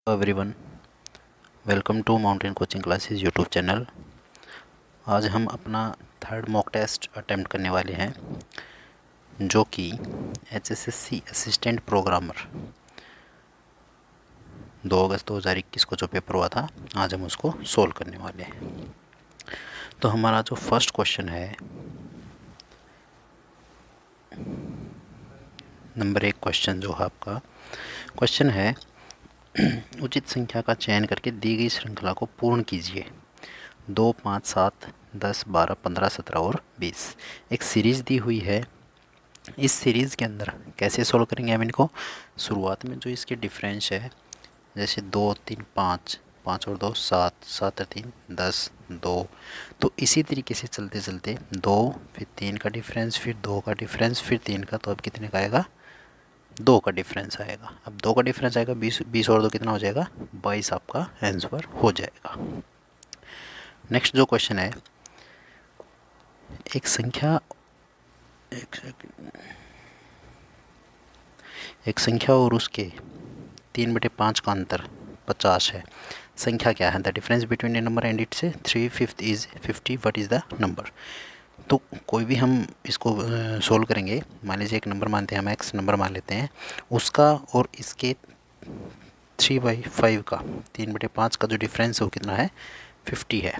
Everyone, welcome to mountain coaching classes YouTube channel. आज हम अपना थर्ड मॉक टेस्ट अटेम्प्ट करने वाले हैं, जो कि HSSC असिस्टेंट प्रोग्रामर 2 अगस्त 2021 को जो पेपर हुआ था, आज हम उसको सोल्व करने वाले हैं। तो हमारा जो फर्स्ट क्वेश्चन है, नंबर 1 क्वेश्चन जो है आपका क्वेश्चन है, उचित संख्या का चयन करके दी गई श्रृंखला को पूर्ण कीजिए। 2, 5, 7, 10, 12, 15, 17 और 20 एक सीरीज़ दी हुई है। इस सीरीज़ के अंदर कैसे सोल्व करेंगे हम इनको? शुरुआत में जो इसके डिफरेंस है, जैसे 2, 3, 5, 5 और 2 7, 7 और 3 10, 2, तो इसी तरीके से चलते चलते 2, फिर 3 का डिफरेंस, फिर 2 का डिफरेंस, फिर 3 का, तो अब कितने का आएगा? 2 का डिफरेंस आएगा। अब 2 का डिफरेंस आएगा, 20, 20 और 2 कितना हो जाएगा? 22 आपका आंसर हो जाएगा। नेक्स्ट जो क्वेश्चन है, एक संख्या और उसके 3/5 का अंतर 50 है। संख्या क्या है? The difference between A number and it's 3/5 is 50, what is the number? तो कोई भी हम इसको सोल्व करेंगे। मान लीजिए एक नंबर मानते हैं, हम x नंबर मान लेते हैं, उसका और इसके 3/5 का 3/5 का जो डिफरेंस है वो कितना है? 50 है।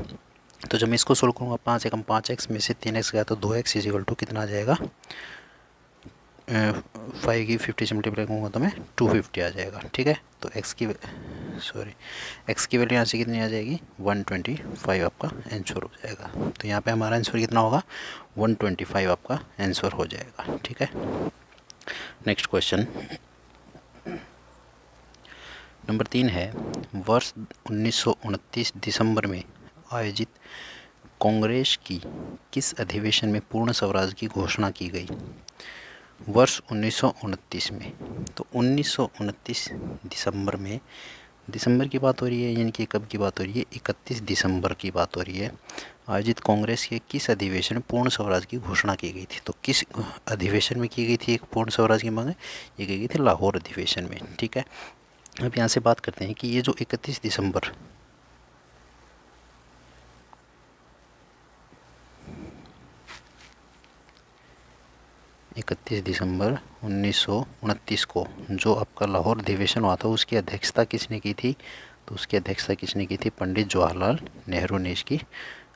तो जब मैं इसको सोल्व करूँगा, 5 एकम 5x में से 3x गया तो 2x इजिकल टू कितना आ जाएगा? 5 की 50 से मल्टीप्लाई करूँगा तो मैं 250 आ जाएगा। ठीक है, तो x की वैल्यू यहाँ से कितनी आ जाएगी? 125 आपका आंसर हो जाएगा। तो यहाँ पे हमारा आंसर कितना होगा? 125 आपका आंसर हो जाएगा। ठीक है, नेक्स्ट क्वेश्चन नंबर 3 है, वर्ष 1929 दिसंबर में आयोजित कांग्रेस की किस अधिवेशन में पूर्ण स्वराज की घोषणा की गई? वर्ष 1929 में, तो 1929 दिसंबर में, दिसंबर की बात हो रही है, यानी कि कब की बात हो रही है? 31 दिसंबर की बात हो रही है। आयोजित कांग्रेस के किस अधिवेशन में पूर्ण स्वराज की घोषणा की गई थी? तो किस अधिवेशन में की गई थी एक पूर्ण स्वराज की मांग? ये की गई थी लाहौर अधिवेशन में। ठीक है, अब यहाँ से बात करते हैं कि ये जो 31 दिसंबर 1929 को जो आपका लाहौर अधिवेशन हुआ था, उसकी अध्यक्षता किसने की थी? तो उसकी अध्यक्षता किसने की थी? पंडित जवाहरलाल नेहरू ने इसकी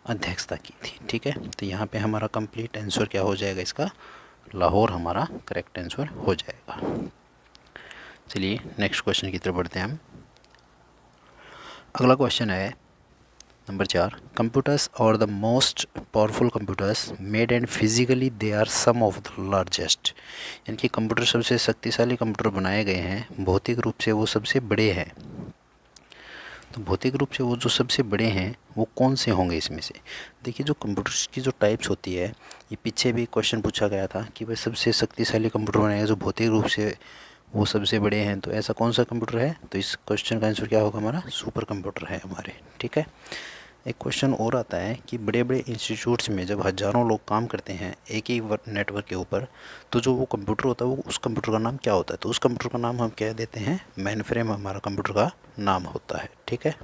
अध्यक्षता की थी। ठीक है, तो यहाँ पे हमारा कंप्लीट आंसर क्या हो जाएगा? इसका लाहौर हमारा करेक्ट आंसर हो जाएगा। चलिए नेक्स्ट क्वेश्चन की तरफ बढ़ते हैं हम। अगला क्वेश्चन है नंबर 4, कंप्यूटर्स और the most powerful computers made and physically they are some of the largest, यानी कि कंप्यूटर सबसे शक्तिशाली कंप्यूटर बनाए गए हैं, भौतिक रूप से वो सबसे बड़े हैं। तो भौतिक रूप से वो जो सबसे बड़े हैं वो कौन से होंगे इसमें से? देखिए, जो कंप्यूटर्स की जो टाइप्स होती है, ये पीछे भी क्वेश्चन पूछा गया था कि भाई सबसे शक्तिशाली कंप्यूटर बनाएगा जो भौतिक रूप से वो सबसे बड़े हैं, तो ऐसा कौन सा कंप्यूटर है? तो इस क्वेश्चन का आंसर क्या होगा? हमारा सुपर कंप्यूटर है हमारे। ठीक है, एक क्वेश्चन और आता है कि बड़े बड़े इंस्टीट्यूट्स में जब हज़ारों लोग काम करते हैं एक ही नेटवर्क के ऊपर, तो जो वो कंप्यूटर होता है वो उस कंप्यूटर का नाम क्या होता है? तो उस कंप्यूटर का नाम हम कह देते हैं मेन फ्रेम, हमारा कंप्यूटर का नाम होता है। ठीक है,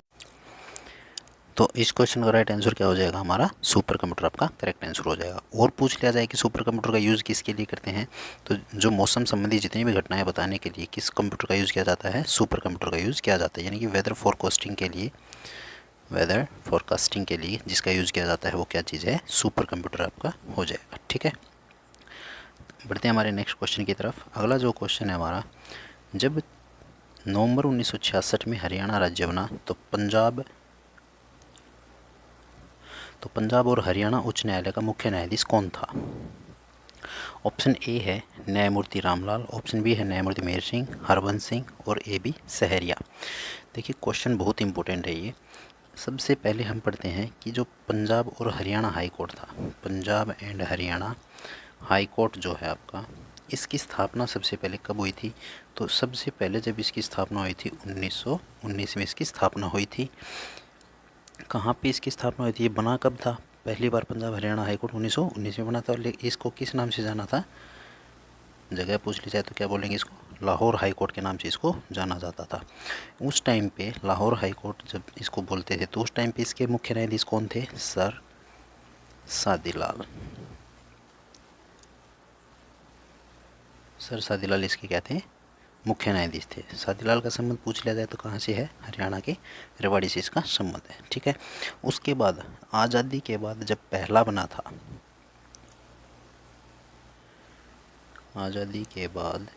तो इस क्वेश्चन का राइट आंसर क्या हो जाएगा? हमारा सुपर कंप्यूटर आपका करेक्ट आंसर हो जाएगा। और पूछ लिया जाए कि सुपर कंप्यूटर का यूज़ किसके लिए करते हैं, तो जो मौसम संबंधी जितनी भी घटनाएं बताने के लिए किस कंप्यूटर का यूज़ किया जाता है? सुपर कंप्यूटर का यूज़ किया जाता है, यानी कि वेदर फोरकास्टिंग के लिए जिसका यूज़ किया जाता है वो क्या चीज़ है? सुपर कंप्यूटर आपका हो जाएगा। ठीक है, बढ़ते हैं हमारे नेक्स्ट क्वेश्चन की तरफ। अगला जो क्वेश्चन है हमारा, जब नवंबर 1966 में हरियाणा राज्य बना तो पंजाब और हरियाणा उच्च न्यायालय का मुख्य न्यायाधीश कौन था? ऑप्शन ए है न्यायमूर्ति रामलाल, ऑप्शन बी है न्यायमूर्ति मेहर सिंह, हरबंस सिंह और ए बी सहरिया। देखिए, क्वेश्चन बहुत इंपॉर्टेंट है ये। सबसे पहले हम पढ़ते हैं कि जो पंजाब और हरियाणा हाई कोर्ट था, Punjab and Haryana high court जो है आपका, इसकी स्थापना सबसे पहले कब हुई थी? तो सबसे पहले जब इसकी स्थापना हुई थी 1919 में इसकी स्थापना हुई थी। कहाँ पे इसकी स्थापना हुई थी? ये बना कब था? पहली बार पंजाब हरियाणा हाई कोर्ट 1919 में बना था। लेकिन इसको किस नाम से जाना था? जगह पूछ ली जाए तो क्या बोलेंगे इसको? लाहौर हाई कोर्ट के नाम से इसको जाना जाता था। उस टाइम पे लाहौर हाई कोर्ट जब इसको बोलते थे तो उस टाइम पे इसके मुख्य न्यायाधीश कौन थे? सर सादीलाल। सर सादीलाल इसके क्या थे? मुख्य न्यायाधीश थे। सादीलाल का संबंध पूछ लिया जाए तो कहाँ से है? हरियाणा के रेवाड़ी से इसका संबंध है। ठीक है। उसके बाद आज़ादी के बाद जब पहला बना था, आज़ादी के बाद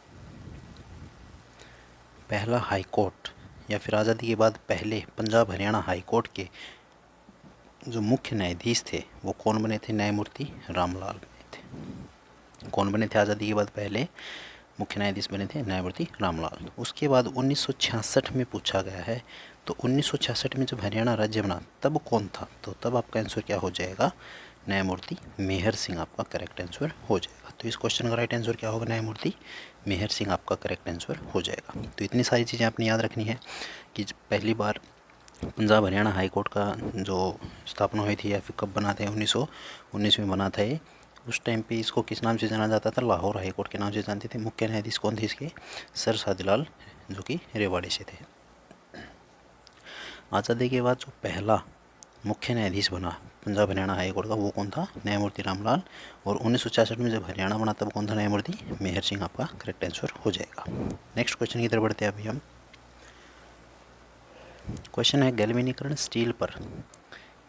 पहला हाई कोर्ट या फिर आज़ादी के बाद पहले पंजाब हरियाणा हाई कोर्ट के जो मुख्य न्यायाधीश थे वो कौन बने थे? न्यायमूर्ति रामलाल बने थे। कौन बने थे आज़ादी के बाद पहले मुख्य न्यायाधीश बने थे? न्यायमूर्ति रामलाल। उसके बाद 1966 में पूछा गया है, तो 1966 में जब हरियाणा राज्य बना तब कौन था? तो तब आपका आंसर क्या हो जाएगा? न्यायमूर्ति मेहर सिंह आपका करेक्ट आंसर हो जाएगा। तो इस क्वेश्चन का राइट आंसर क्या होगा? न्यायमूर्ति मेहर सिंह आपका करेक्ट आंसर हो जाएगा। तो इतनी सारी चीज़ें आपने याद रखनी है कि पहली बार पंजाब हरियाणा हाई कोर्ट का जो स्थापना हुई थी या फिर कब बना था? 1919 में बना था ये। उस टाइम पे इसको किस नाम से जाना जाता था? लाहौर हाई कोर्ट के नाम से जानते थे। मुख्य न्यायाधीश कौन थे इसके? सर सादीलाल, जो कि रेवाड़ी से थे। आज़ादी के बाद जो पहला मुख्य न्यायाधीश बना पंजाब हरियाणा हाई कोर्ट का वो कौन था? न्यायमूर्ति रामलाल। और 1966 में जब हरियाणा बना तब कौन था? न्यायमूर्ति मेहर सिंह आपका करेक्ट आंसर हो जाएगा। नेक्स्ट क्वेश्चन की तरफ बढ़ते हैं अभी हम। क्वेश्चन है गैल्वेनीकरण स्टील पर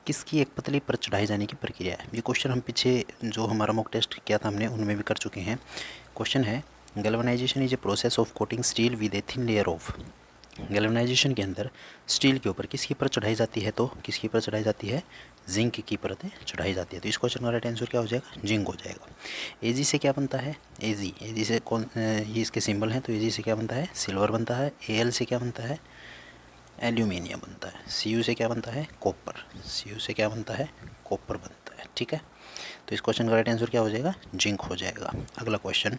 किसकी एक पतली पर चढ़ाई जाने की प्रक्रिया है? ये क्वेश्चन हम पीछे जो हमारा मॉक टेस्ट किया था हमने उनमें भी कर चुके हैं। क्वेश्चन है galvanisation is a process of coating steel with a thin layer of. Galvanisation के अंदर स्टील के ऊपर किसकी परत चढ़ाई जाती है? तो किसकी परत चढ़ाई जाती है? जिंक की परत चढ़ाई जाती है। तो इस क्वेश्चन का राइट आंसर क्या हो जाएगा? जिंक हो जाएगा। एजी से क्या बनता है? एजी से कौन ये इसके सिंबल हैं, तो एजी से क्या बनता है? सिल्वर बनता है। एल से क्या बनता है? एल्यूमिनियम बनता है। सी से क्या बनता है? कॉपर। सी से क्या बनता है? कॉपर बनता है। ठीक है। तो इस क्वेश्चन का राइट आंसर क्या हो जाएगा? जिंक हो जाएगा। अगला question,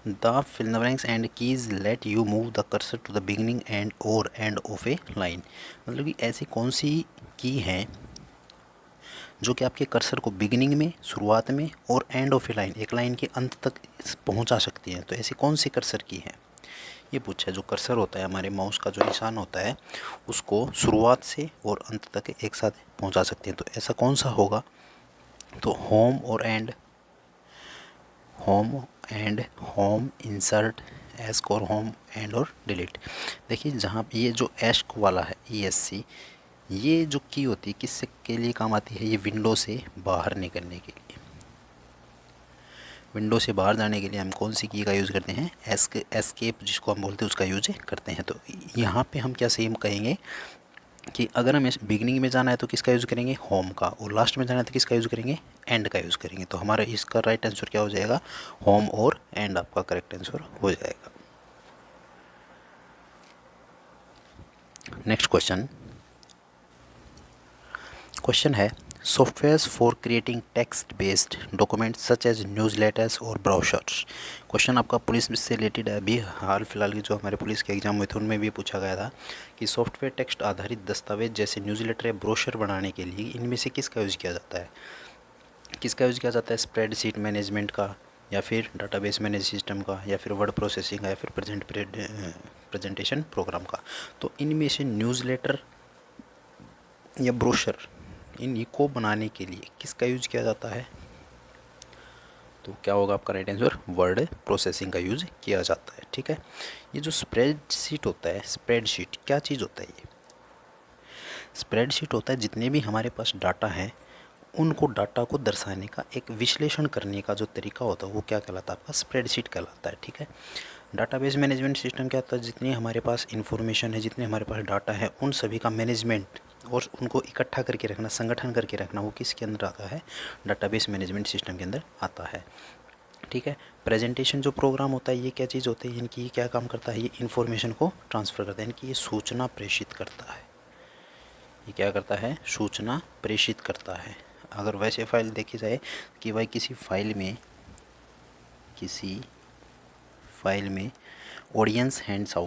the fill in the blanks and keys let you move the cursor to the beginning and or end of a line। मतलब कि ऐसी कौन सी की हैं जो कि आपके कर्सर को बिगिनिंग में, शुरुआत में और एंड ऑफ ए लाइन, एक लाइन के अंत तक पहुंचा सकती हैं। तो ऐसी कौन सी कर्सर की है ये पूछा है। जो कर्सर होता है हमारे माउस का जो निशान होता है उसको शुरुआत से और अंत तक एक साथ पहुंचा सकते हैं। तो ऐसा कौन सा होगा? तो होम और and, home and, home, insert, ask और होम, एंड और डिलीट। देखिए जहाँ ये जो एस्क वाला है ESC, ये जो की होती है किस के लिए काम आती है? ये विंडो से बाहर निकलने के लिए। विंडो से बाहर जाने के लिए हम कौन सी की का यूज़ करते हैं? एस्केप जिसको हम बोलते हैं उसका यूज करते हैं। तो यहाँ पे हम क्या सेम कहेंगे कि अगर हमें बिगनिंग में जाना है तो किसका यूज़ करेंगे? होम का। और लास्ट में जाना है तो किसका यूज़ करेंगे? एंड का यूज़ करेंगे। तो हमारा इसका राइट आंसर क्या हो जाएगा? होम और एंड आपका करेक्ट आंसर हो जाएगा। नेक्स्ट क्वेश्चन, क्वेश्चन है softwares for creating text based document such as newsletters और ब्रोशर्स। क्वेश्चन आपका पुलिस से रिलेटेड है। अभी हाल फिलहाल की जो हमारे पुलिस के एग्जाम हुए थे उनमें भी पूछा गया था कि सॉफ्टवेयर टेक्स्ट आधारित दस्तावेज जैसे न्यूज़ लेटर या ब्रोशर बनाने के लिए इनमें से किसका यूज़ किया जाता है? किसका यूज़ किया जाता है? स्प्रेडशीट मैनेजमेंट का, या फिर डाटाबेस मैनेज सिस्टम का, या फिर वर्ड प्रोसेसिंग का, या फिर प्रेजेंटेशन प्रोग्राम का। तो इनमें से न्यूज़ लेटर या ब्रोशर इनको बनाने के लिए किसका यूज किया जाता है? तो क्या होगा आपका राइट आंसर? वर्ड प्रोसेसिंग का यूज किया जाता है। ठीक है। ये जो स्प्रेडशीट होता है, स्प्रेडशीट क्या चीज़ होता है? ये स्प्रेडशीट होता है जितने भी हमारे पास डाटा हैं उनको डाटा को दर्शाने का एक विश्लेषण करने का जो तरीका होता है वो क्या कहलाता है? आपका स्प्रेडशीट कहलाता है। ठीक है। डाटाबेस मैनेजमेंट सिस्टम क्या होता है? जितनी हमारे पास इंफॉर्मेशन है, जितने हमारे पास डाटा है उन सभी का मैनेजमेंट और उनको इकट्ठा करके रखना, संगठन करके रखना, वो किसके अंदर आता है? डाटाबेस मैनेजमेंट सिस्टम के अंदर आता है। ठीक है। प्रेजेंटेशन जो प्रोग्राम होता है ये क्या चीज़ होती है? इनकी क्या काम करता है? ये इन्फॉर्मेशन को ट्रांसफ़र करता है, इनकी ये सूचना प्रेषित करता है। ये क्या करता है? सूचना प्रेषित करता है। अगर वैसे फाइल देखी जाए कि भाई किसी फाइल में ऑडियंस हैंड्स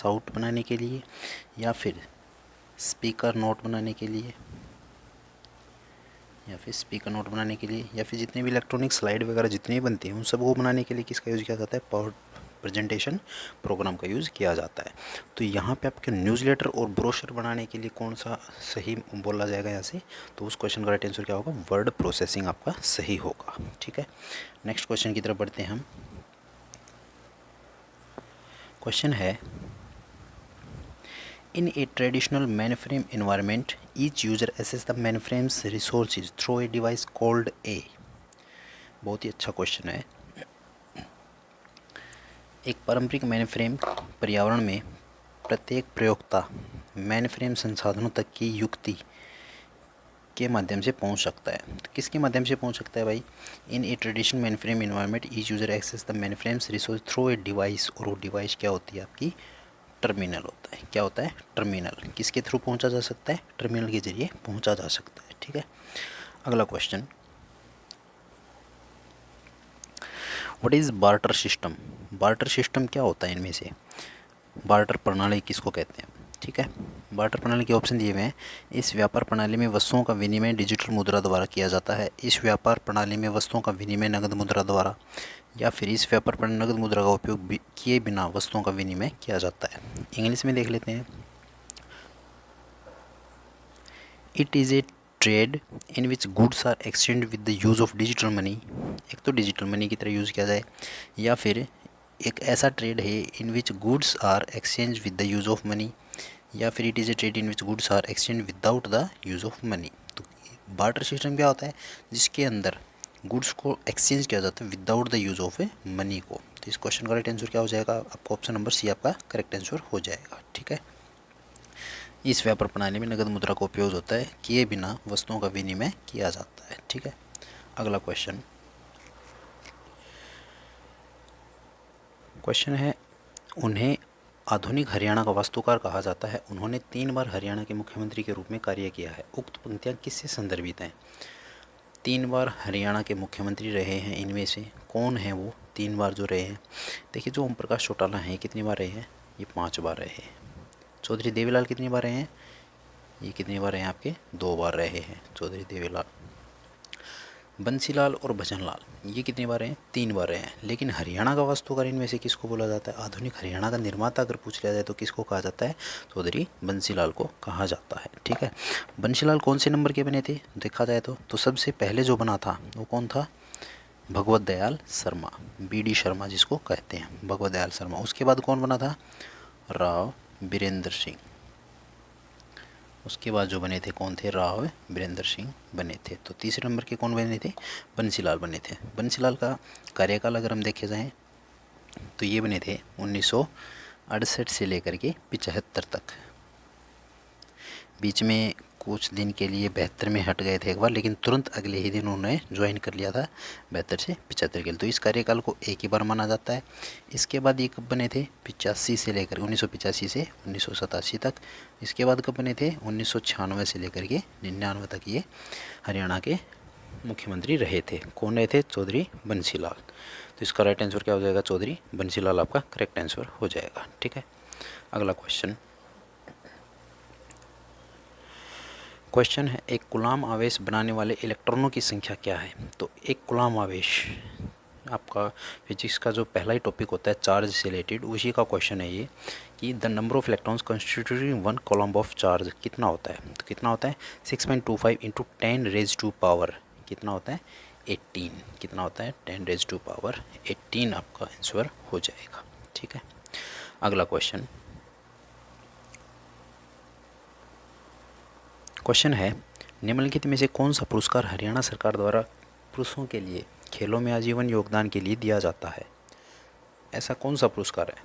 आउट बनाने के लिए या फिर स्पीकर नोट बनाने के लिए या फिर स्पीकर नोट बनाने के लिए, या फिर जितने भी इलेक्ट्रॉनिक स्लाइड वगैरह जितनी भी बनती हैं उन सबको बनाने के लिए किसका यूज़ किया जाता है? पावर प्रेजेंटेशन प्रोग्राम का यूज़ किया जाता है। तो यहाँ पे आपके न्यूज़लेटर और ब्रोशर बनाने के लिए कौन सा सही बोला जाएगा यहाँ से? तो उस क्वेश्चन का राइट आंसर क्या होगा? वर्ड प्रोसेसिंग आपका सही होगा। ठीक है, नेक्स्ट क्वेश्चन की तरफ बढ़ते हैं हम। क्वेश्चन है, in a traditional mainframe environment, each user access the mainframe's resources through a device called a। बहुत ही अच्छा क्वेश्चन है। एक पारंपरिक mainframe पर्यावरण में प्रत्येक प्रयोक्ता mainframe संसाधनों तक की युक्ति के माध्यम से पहुंच सकता है। तो किसके माध्यम से पहुंच सकता है भाई? In a traditional mainframe environment, each user access the mainframe's resource through a device। और वो डिवाइस क्या होती है आपकी? टर्मिनल होता है। क्या होता है? टर्मिनल। किसके थ्रू पहुंचा जा सकता है? टर्मिनल के जरिए पहुंचा जा सकता है। ठीक है, अगला question, what is barter system? Barter system क्या होता है इनमें से? बार्टर प्रणाली किसको कहते हैं? ठीक है, बार्टर प्रणाली के ऑप्शन दिए हुए हैं। इस व्यापार प्रणाली में वस्तुओं का विनिमय डिजिटल मुद्रा द्वारा किया जाता है। इस व्यापार प्रणाली में वस्तुओं का विनिमय नगद मुद्रा द्वारा, या फिर इस व्यापार पर नगद मुद्रा का उपयोग किए बिना वस्तुओं का विनिमय किया जाता है। इंग्लिश में देख लेते हैं। It is a trade in which goods are exchange with the use of digital money. एक तो डिजिटल मनी की तरह यूज़ किया जाए, या फिर एक ऐसा ट्रेड है in which goods are exchange with the use of money, या फिर it is a trade in which goods are exchange without the use of money. तो बार्टर सिस्टम क्या होता है? जिसके अंदर गुड्स को एक्सचेंज किया जाता है without the use of a money को। तो इस क्वेश्चन का राइट आंसर क्या हो जाएगा? आपका ऑप्शन नंबर सी आपका करेक्ट आंसर हो जाएगा। ठीक है, इस व्यापार प्रणाली में नगद मुद्रा का उपयोग होता है, किए बिना वस्तुओं का विनिमय किया जाता है। ठीक है, अगला क्वेश्चन, क्वेश्चन है, उन्हें आधुनिक हरियाणा का वास्तुकार कहा जाता है। उन्होंने 3 बार हरियाणा के मुख्यमंत्री के रूप में कार्य किया है। उक्त पंक्तियाँ किससे संदर्भित हैं? 3 बार हरियाणा के मुख्यमंत्री रहे हैं, इनमें से कौन है वो 3 बार जो रहे हैं? देखिए, जो ओम प्रकाश चौटाला हैं कितनी बार रहे हैं? ये 5 बार रहे हैं। चौधरी देवीलाल कितनी बार रहे हैं? ये कितनी बार रहे हैं आपके? 2 बार रहे हैं चौधरी देवीलाल। बंसीलाल और भजनलाल ये कितनी बार रहे हैं? 3 बार रहे हैं। लेकिन हरियाणा का वास्तुकार इनमें से किसको बोला जाता है? आधुनिक हरियाणा का निर्माता अगर पूछ लिया जाए तो किसको कहा जाता है? चौधरी बंसीलाल को कहा जाता है। ठीक है, बंसीलाल कौन से नंबर के बने थे देखा जाए तो सबसे पहले जो बना था वो कौन था? भगवत दयाल शर्मा, BD शर्मा जिसको कहते हैं, भगवत दयाल शर्मा। उसके बाद कौन बना था? राव बीरेंद्र सिंह। उसके बाद जो बने थे कौन थे? राव बीरेंद्र सिंह बने थे। तो तीसरे नंबर के कौन बने थे? बंसीलाल बने थे। बंसीलाल का कार्यकाल अगर हम देखे जाएँ तो ये बने थे 1968 से लेकर के 75 तक। बीच में कुछ दिन के लिए 72 में हट गए थे एक बार, लेकिन तुरंत अगले ही दिन उन्होंने ज्वाइन कर लिया था 72 से 75 के लिए। तो इस कार्यकाल को एक ही बार माना जाता है। इसके बाद ये कब बने थे? 85 से लेकर 1985 से 1987 तक। इसके बाद कब बने थे? 1996 से लेकर के 99 तक ये हरियाणा के मुख्यमंत्री रहे थे। कौन रहे थे? चौधरी बंसीलाल। तो इसका राइट आंसर क्या हो जाएगा? चौधरी बंसीलाल आपका करेक्ट आंसर हो जाएगा। ठीक है, अगला क्वेश्चन, क्वेश्चन है, एक कूलाम आवेश बनाने वाले इलेक्ट्रॉनों की संख्या क्या है? तो एक कूलाम आवेश आपका फिजिक्स का जो पहला ही टॉपिक होता है चार्ज से रिलेटेड, उसी का क्वेश्चन है ये कि the number of electrons constituting one column of charge कितना होता है? तो कितना होता है? 6.25 इंटू 10 रेज टू पावर कितना होता है? 18। कितना होता है? 10 रेज टू पावर 18 आपका आंसर हो जाएगा। ठीक है, अगला क्वेश्चन, क्वेश्चन है, निम्नलिखित में से कौन सा पुरस्कार हरियाणा सरकार द्वारा पुरुषों के लिए खेलों में आजीवन योगदान के लिए दिया जाता है? ऐसा कौन सा पुरस्कार है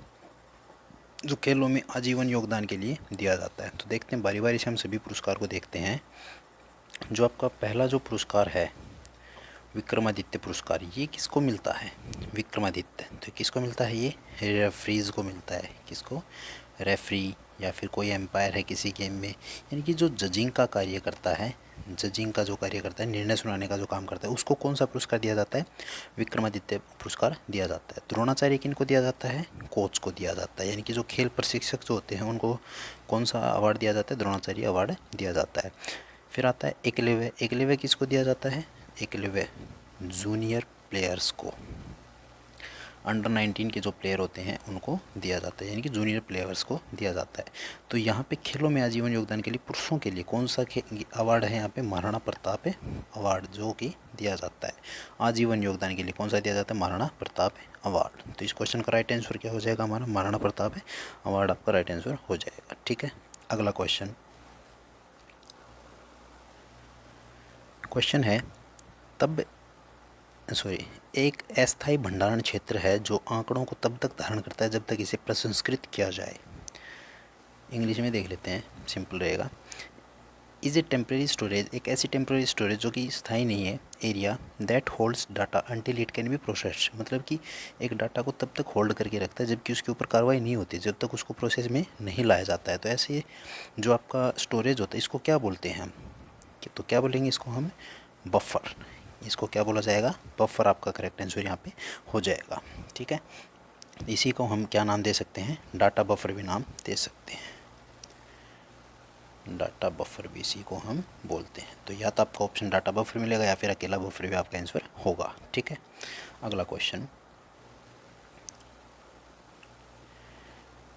जो खेलों में आजीवन योगदान के लिए दिया जाता है? तो देखते हैं, बारी बारी से हम सभी पुरस्कार को देखते हैं। जो आपका पहला जो पुरस्कार है विक्रमादित्य पुरस्कार, ये किसको मिलता है? विक्रमादित्य। तो किसको मिलता है? ये रेफरीज को मिलता है। किसको? रेफरी या फिर कोई एम्पायर है किसी गेम में, यानी कि जो जजिंग का कार्य करता है, जजिंग का जो कार्य करता है, निर्णय सुनाने का जो काम करता है, उसको कौन सा पुरस्कार दिया जाता है? विक्रमादित्य पुरस्कार दिया जाता है। द्रोणाचार्य किनको दिया जाता है? कोच को दिया जाता है। यानी कि जो खेल प्रशिक्षक जो होते हैं उनको कौन सा अवार्ड दिया जाता है? द्रोणाचार्य अवार्ड दिया जाता है। फिर आता है एकलव्य। एकलव्य किसको दिया जाता है? एकलव्य जूनियर प्लेयर्स को, अंडर 19 के जो प्लेयर होते हैं उनको दिया जाता है, यानी कि जूनियर प्लेयर्स को दिया जाता है। तो यहाँ पे खेलों में आजीवन योगदान के लिए पुरुषों के लिए कौन सा अवार्ड है? यहाँ पे महाराणा प्रताप अवार्ड जो कि दिया जाता है। आजीवन योगदान के लिए कौन सा दिया जाता है? महाराणा प्रताप अवार्ड। तो इस क्वेश्चन का राइट आंसर क्या हो जाएगा? हमारा महाराणा प्रताप अवार्ड आपका राइट आंसर हो जाएगा। ठीक है, अगला क्वेश्चन है तब एक अस्थायी भंडारण क्षेत्र है जो आंकड़ों को तब तक धारण करता है जब तक इसे प्रसंस्कृत किया जाए। इंग्लिश में देख लेते हैं, सिंपल रहेगा। इज ए टेम्परेरी स्टोरेज, एक ऐसी टेम्परेरी स्टोरेज जो कि स्थायी नहीं है, area that holds data until it can be processed, मतलब कि एक डाटा को तब तक होल्ड करके रखता है जबकि उसके ऊपर कार्रवाई नहीं होती, जब तक उसको प्रोसेस में नहीं लाया जाता है। तो ऐसे जो आपका स्टोरेज होता है इसको क्या बोलते हैं हम? तो क्या बोलेंगे इसको हम? बफर। इसको क्या बोला जाएगा? बफर आपका करेक्ट आंसर यहाँ पे हो जाएगा। ठीक है, इसी को हम क्या नाम दे सकते हैं? डाटा बफर भी नाम दे सकते हैं, डाटा बफर भी इसी को हम बोलते हैं। तो या तो आपका ऑप्शन डाटा बफर मिलेगा या फिर अकेला बफर भी आपका आंसर होगा। ठीक है, अगला क्वेश्चन,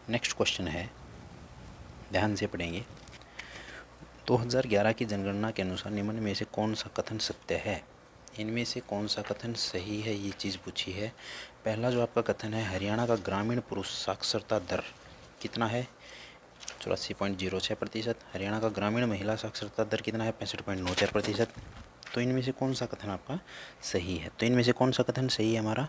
नेक्स्ट क्वेश्चन है, ध्यान से पढ़ेंगे। 2011 की जनगणना के अनुसार निम्न में से कौन सा कथन सत्य है? इनमें से कौन सा कथन सही है, ये चीज़ पूछी है। पहला जो आपका कथन है, हरियाणा का ग्रामीण पुरुष साक्षरता दर कितना है? 84.06%। हरियाणा का ग्रामीण महिला साक्षरता दर कितना है? 65.94%। तो इनमें से कौन सा कथन आपका सही है? तो इनमें से कौन सा कथन सही है हमारा?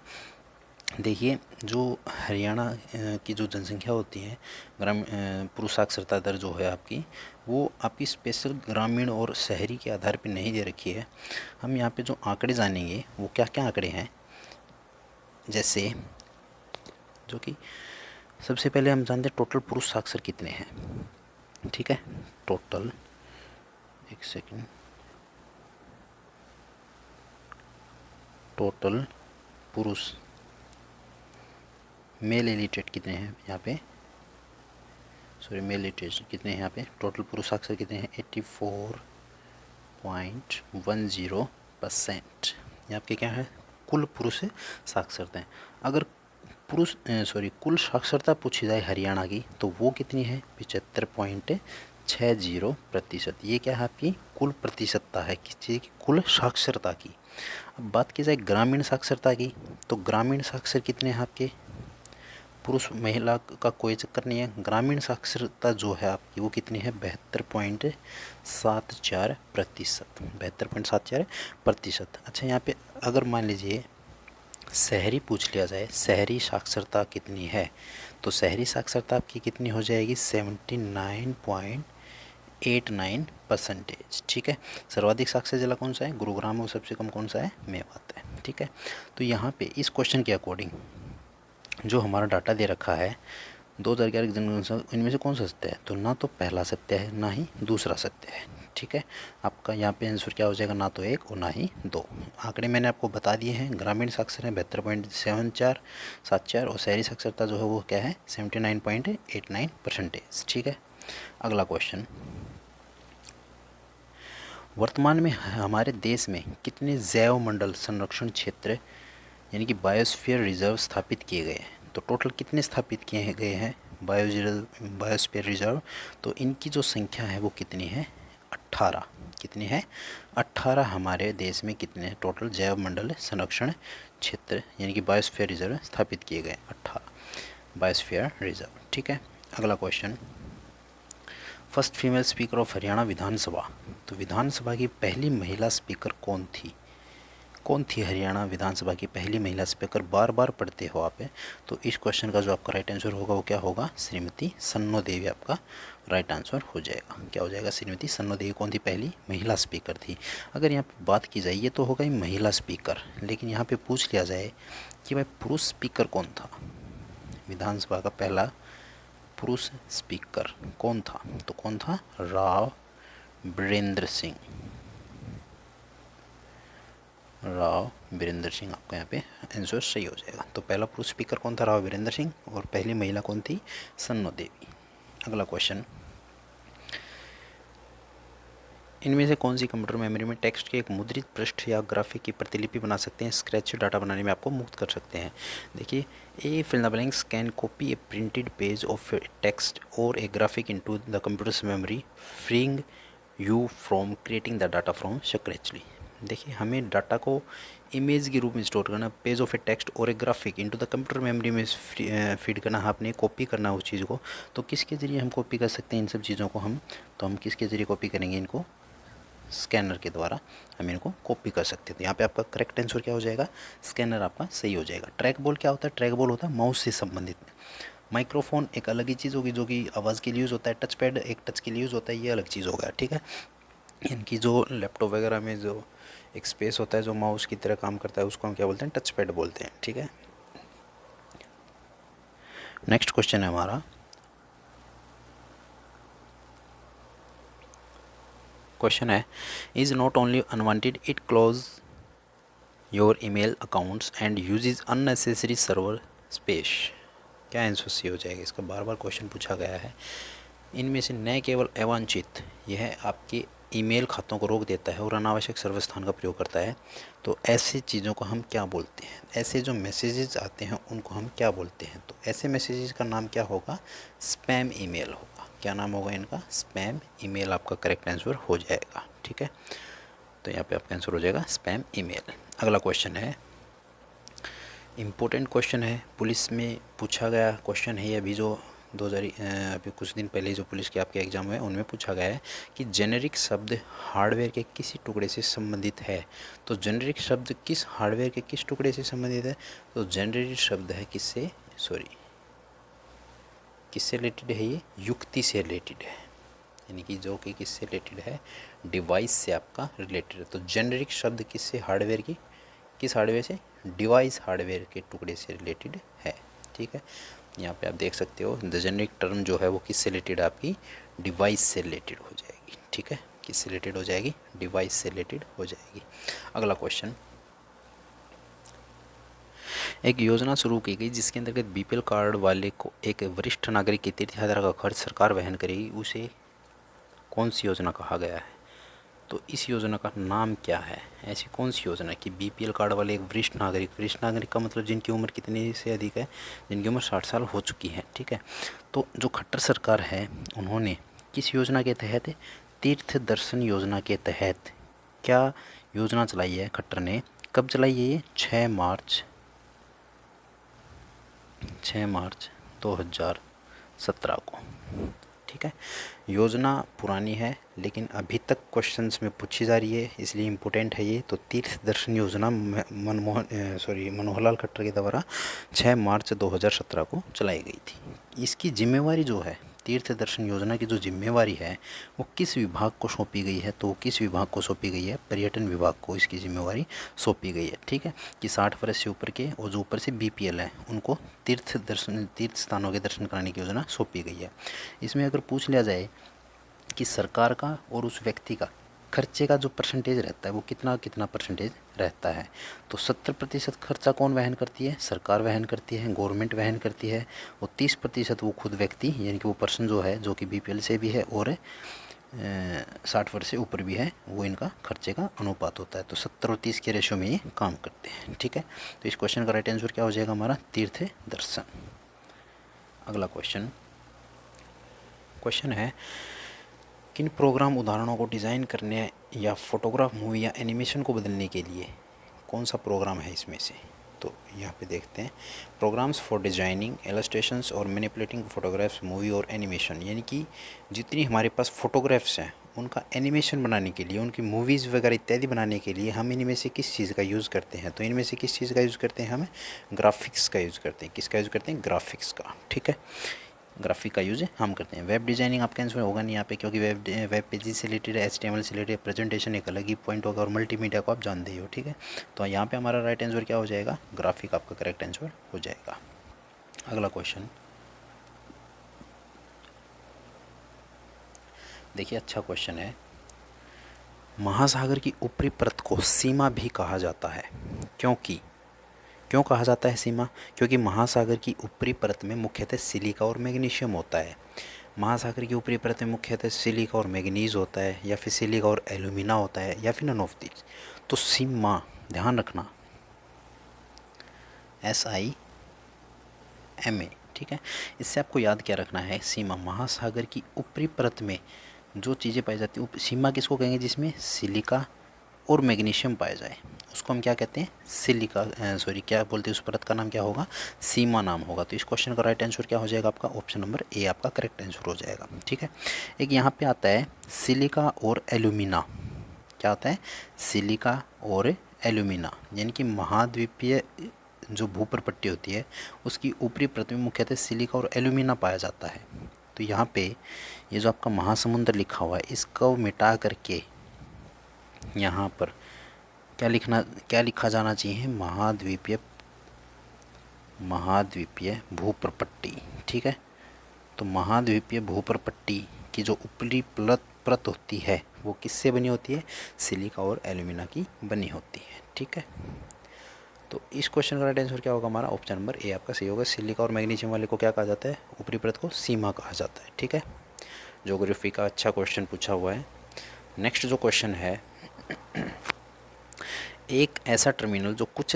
देखिए, जो हरियाणा की जो जनसंख्या होती है, पुरुष साक्षरता दर जो है आपकी, वो आपकी स्पेशल ग्रामीण और शहरी के आधार पर नहीं दे रखी है। हम यहाँ पे जो आंकड़े जानेंगे वो क्या क्या आंकड़े हैं, जैसे जो कि सबसे पहले हम जानते हैं टोटल पुरुष साक्षर कितने हैं। ठीक है, टोटल, एक सेकंड, टोटल पुरुष मेल इलिटरेट कितने हैं यहाँ पे? मेल लिटरेचर कितने हैं यहाँ पे? टोटल पुरुष साक्षर कितने हैं? 84.10%। ये आपके क्या है? कुल पुरुष साक्षरता है। अगर कुल साक्षरता पूछी जाए हरियाणा की तो वो कितनी है? 75.60%। ये क्या है? आपकी कुल प्रतिशतता है किस चीज़ की? कुल साक्षरता की। अब बात की जाए ग्रामीण साक्षरता की, तो ग्रामीण साक्षर कितने हैं आपके? पुरुष महिला का कोई चक्कर नहीं है, ग्रामीण साक्षरता जो है आपकी वो कितनी है? 72.74%। 72.74%। अच्छा, यहाँ पे अगर मान लीजिए शहरी पूछ लिया जाए, शहरी साक्षरता कितनी है, तो शहरी साक्षरता आपकी कितनी हो जाएगी? 79.89%। ठीक है, सर्वाधिक साक्षर जिला कौन सा है? गुरुग्राम। और सबसे कम कौन सा है? मेवात है। ठीक है, तो यहाँ पे इस क्वेश्चन के अकॉर्डिंग जो हमारा डाटा दे रखा है 2011 की जनगणना, इनमें से कौन सा सत्य है? तो ना तो पहला सत्य है ना ही दूसरा सत्य है। ठीक है, आपका यहाँ पे आंसर क्या हो जाएगा? ना तो एक और ना ही दो। आंकड़े मैंने आपको बता दिए हैं। ग्रामीण साक्षर है 72.74, और शहरी साक्षरता जो है वो क्या है? 79.89%। ठीक है, अगला क्वेश्चन, वर्तमान में हमारे देश में कितने जैव मंडल संरक्षण क्षेत्र यानी कि बायोस्फीयर रिजर्व स्थापित किए गए हैं? तो टोटल कितने स्थापित किए गए हैं बायोस्फीयर रिजर्व? तो इनकी जो संख्या है वो कितनी है? 18। कितनी है? 18 हमारे देश में कितने टोटल जैव मंडल संरक्षण क्षेत्र यानी कि बायोस्फीयर रिजर्व स्थापित किए गए? 18 बायोस्फीयर रिजर्व। ठीक है, अगला question, first female speaker of Haryana Vidhan Sabha. तो विधानसभा की पहली महिला स्पीकर कौन थी? कौन थी हरियाणा विधानसभा की पहली महिला स्पीकर? बार बार पढ़ते हो आप, तो इस क्वेश्चन का जो आपका राइट आंसर होगा वो क्या होगा? श्रीमती सन्नो देवी आपका राइट आंसर हो जाएगा। क्या हो जाएगा? श्रीमती सन्नो देवी कौन थी? पहली महिला स्पीकर थी। अगर यहाँ पे बात की जाए, ये तो होगा ही महिला स्पीकर, लेकिन यहाँ पे पूछ लिया जाए कि भाई पुरुष स्पीकर कौन था? विधानसभा का पहला पुरुष स्पीकर कौन था? तो कौन था? राव वीरेंद्र सिंह। राव वीरेंद्र सिंह आपका यहाँ पे आंसर सही हो जाएगा। तो पहला पुरुष स्पीकर कौन था? राव वीरेंद्र सिंह। और पहली महिला कौन थी? सन्नो देवी। अगला क्वेश्चन, इनमें से कौन सी कंप्यूटर मेमोरी में टेक्स्ट के एक मुद्रित पृष्ठ या ग्राफिक की प्रतिलिपि बना सकते हैं, स्क्रैच डाटा बनाने में आपको मुक्त कर सकते हैं। देखिए, a fill the blanks can copy a printed page of text और a graphic into the computer's memory, freeing you from creating the data from scratch. देखिए, हमें डाटा को इमेज के रूप में स्टोर करना, पेज ऑफ ए टेक्स्ट और a graphic into the computer memory में फीड करना, आपने कॉपी करना उस चीज़ को। तो किसके ज़रिए हम कॉपी कर सकते हैं इन सब चीज़ों को हम किसके ज़रिए कॉपी करेंगे इनको, स्कैनर के द्वारा हम इनको कॉपी कर सकते हैं। तो यहाँ पे आपका करेक्ट आंसर क्या हो जाएगा, स्कैनर आपका सही हो जाएगा। ट्रैक बॉल क्या होता है, ट्रैक बॉल होता है माउस से संबंधित। माइक्रोफोन एक अलग ही चीज़ होगी जो कि आवाज़ के लिए यूज़ होता है, टच पैड एक टच के लिए यूज़ होता है, ये अलग चीज़ होगा, ठीक है। इनकी जो लैपटॉप वगैरह में जो एक स्पेस होता है जो माउस की तरह काम करता है उसको हम क्या बोलते हैं, टच पैड बोलते हैं, ठीक है। नेक्स्ट क्वेश्चन है हमारा, क्वेश्चन है is not only unwanted it close your email accounts and uses unnecessary server space. क्या आंसर सी हो जाएगा, इसका बार बार क्वेश्चन पूछा गया है। इनमें से न केवल अवांछित, यह आपके ईमेल खातों को रोक देता है और अनावश्यक सर्वर स्थान का प्रयोग करता है। तो ऐसी चीज़ों को हम क्या बोलते हैं, ऐसे जो मैसेजेस आते हैं उनको हम क्या बोलते हैं। तो ऐसे मैसेजेस का नाम क्या होगा, स्पैम ईमेल होगा। क्या नाम होगा इनका, स्पैम ईमेल आपका करेक्ट आंसर हो जाएगा, ठीक है। तो यहाँ पे आपका आंसर हो जाएगा स्पैम ईमेल। अगला क्वेश्चन है, इम्पोर्टेंट क्वेश्चन है, पुलिस में पूछा गया क्वेश्चन है ये, अभी जो अभी कुछ दिन पहले जो पुलिस के आपके एग्ज़ाम हुए उनमें पूछा गया है कि जेनेरिक शब्द हार्डवेयर के किसी टुकड़े से संबंधित है। तो जेनेरिक शब्द किस हार्डवेयर के किस टुकड़े से संबंधित है, तो जेनेरिक शब्द है किससे रिलेटेड है, ये युक्ति से रिलेटेड है, यानी कि जो कि किससे रिलेटेड है, डिवाइस से आपका रिलेटेड है। तो जेनेरिक शब्द किससे, हार्डवेयर की, किस हार्डवेयर से, डिवाइस हार्डवेयर के टुकड़े से रिलेटेड है, ठीक है। यहाँ पे आप देख सकते हो द जेनेरिक टर्म जो है वो किससे रिलेटेड, आपकी डिवाइस से रिलेटेड हो जाएगी, ठीक है। किससे रिलेटेड हो जाएगी, डिवाइस से रिलेटेड हो जाएगी। अगला क्वेश्चन, एक योजना शुरू की गई जिसके अंतर्गत बीपीएल कार्ड वाले को एक वरिष्ठ नागरिक की तीर्थ यात्रा का खर्च सरकार वहन करेगी, उसे कौन सी योजना कहा गया है। तो इस योजना का नाम क्या है, ऐसी कौन सी योजना है कि बीपीएल कार्ड वाले एक वरिष्ठ नागरिक का मतलब जिनकी उम्र कितनी से अधिक है, जिनकी उम्र 60 साल हो चुकी है, ठीक है। तो जो खट्टर सरकार है उन्होंने किस योजना के तहत, तीर्थ दर्शन योजना के तहत क्या योजना चलाई है खट्टर ने, कब चलाई है ये, 6 मार्च 2017 को, ठीक है। योजना पुरानी है लेकिन अभी तक क्वेश्चंस में पूछी जा रही है, इसलिए इम्पोर्टेंट है ये। तो तीर्थ दर्शन योजना मनोहरलाल खट्टर के द्वारा 6 मार्च 2017 को चलाई गई थी। इसकी जिम्मेवारी जो है, तीर्थ दर्शन योजना की जो जिम्मेवारी है वो किस विभाग को सौंपी गई है, तो किस विभाग को सौंपी गई है, पर्यटन विभाग को इसकी जिम्मेवारी सौंपी गई है, ठीक है। कि 60 वर्ष से ऊपर के और जो ऊपर से बीपीएल है उनको तीर्थ स्थानों के दर्शन कराने की योजना सौंपी गई है। इसमें अगर पूछ लिया जाए कि सरकार का और उस व्यक्ति का खर्चे का जो परसेंटेज रहता है वो कितना कितना परसेंटेज रहता है, तो 70% खर्चा कौन वहन करती है, सरकार वहन करती है, गवर्नमेंट वहन करती है, और 30% वो खुद व्यक्ति यानी कि वो पर्सन जो है जो कि बीपीएल से भी है और 60 वर्ष से ऊपर भी है, वो इनका खर्चे का अनुपात होता है। तो 70 और 30 के रेशो में ये काम करते हैं, ठीक है। तो इस क्वेश्चन का राइट आंसर क्या हो जाएगा हमारा, तीर्थ दर्शन। अगला क्वेश्चन है, किन प्रोग्राम उदाहरणों को डिज़ाइन करने या फोटोग्राफ, मूवी या एनिमेशन को बदलने के लिए कौन सा प्रोग्राम है इसमें से। तो यहाँ पे देखते हैं, प्रोग्राम्स फॉर डिजाइनिंग, इलस्ट्रेशंस और मैनिपुलेटिंग फोटोग्राफ्स, मूवी और एनिमेशन, यानी कि जितनी हमारे पास फोटोग्राफ्स हैं उनका एनिमेशन बनाने के लिए, उनकी मूवीज़ वगैरह इत्यादि बनाने के लिए हम इनमें से किस चीज़ का यूज़ करते हैं। तो इनमें से किस चीज़ का यूज़ करते हैं, हमें ग्राफिक्स का यूज़ करते हैं। किसका यूज़ करते हैं, ग्राफिक्स का, ठीक है। ग्राफिक का यूज़ हम करते हैं। वेब डिज़ाइनिंग आपका आंसर होगा नहीं यहाँ पे, क्योंकि वेब पेजेस से रिलेटेड है, HTML से रिलेटेड, प्रेजेंटेशन एक अलग ही पॉइंट होगा, और मल्टीमीडिया को आप जानते ही हो, ठीक है। तो यहाँ पे हमारा राइट आंसर क्या हो जाएगा, ग्राफिक आपका करेक्ट आंसर हो जाएगा। अगला क्वेश्चन देखिए, अच्छा क्वेश्चन है, महासागर की ऊपरी परत को सीमा भी कहा जाता है, क्यों कहा जाता है सीमा, क्योंकि महासागर की ऊपरी परत में मुख्यतः सिलिका और मैग्नीशियम होता है। महासागर की ऊपरी परत में मुख्यतः सिलिका और मैग्नीज होता है, या फिर सिलिका और एल्यूमिना होता है, या फिर नन ऑफ दीज। तो सीमा, ध्यान रखना, SIMA, ठीक है। इससे आपको याद क्या रखना है, सीमा महासागर की ऊपरी परत में जो चीज़ें पाई जाती हैं, सीमा किसको कहेंगे, जिसमें सिलिका और मैग्नीशियम पाया जाए, उसको हम क्या कहते हैं, सिलिका, सॉरी क्या बोलते हैं, उस परत का नाम क्या होगा, सीमा नाम होगा। तो इस क्वेश्चन का राइट आंसर क्या हो जाएगा आपका, ऑप्शन नंबर ए आपका करेक्ट आंसर हो जाएगा, ठीक है। एक यहाँ पे आता है सिलिका और एल्यूमिना, क्या आता है, सिलिका और एल्यूमिना, यानी कि महाद्वीपीय जो भूपर पट्टी होती है उसकी ऊपरी परत में मुख्यतः सिलिका और एल्यूमिना पाया जाता है। तो यहाँ पे ये जो आपका महासमुंदर लिखा हुआ है, इसको मिटा करके यहाँ पर क्या लिखा जाना चाहिए, महाद्वीपीय भूप्रपट्टी, ठीक है। तो महाद्वीपीय भूप्रपट्टी की जो ऊपरी परत होती है वो किससे बनी होती है, सिलिका और एल्यूमिना की बनी होती है, ठीक है। तो इस क्वेश्चन का राइट आंसर क्या होगा हमारा, ऑप्शन नंबर ए आपका सही होगा। सिलिका और मैग्नीशियम वाले को क्या कहा जाता है, ऊपरी परत को सीमा कहा जाता है, ठीक है। ज्योग्राफी का अच्छा क्वेश्चन पूछा हुआ है। नेक्स्ट जो क्वेश्चन है, एक ऐसा टर्मिनल जो कुछ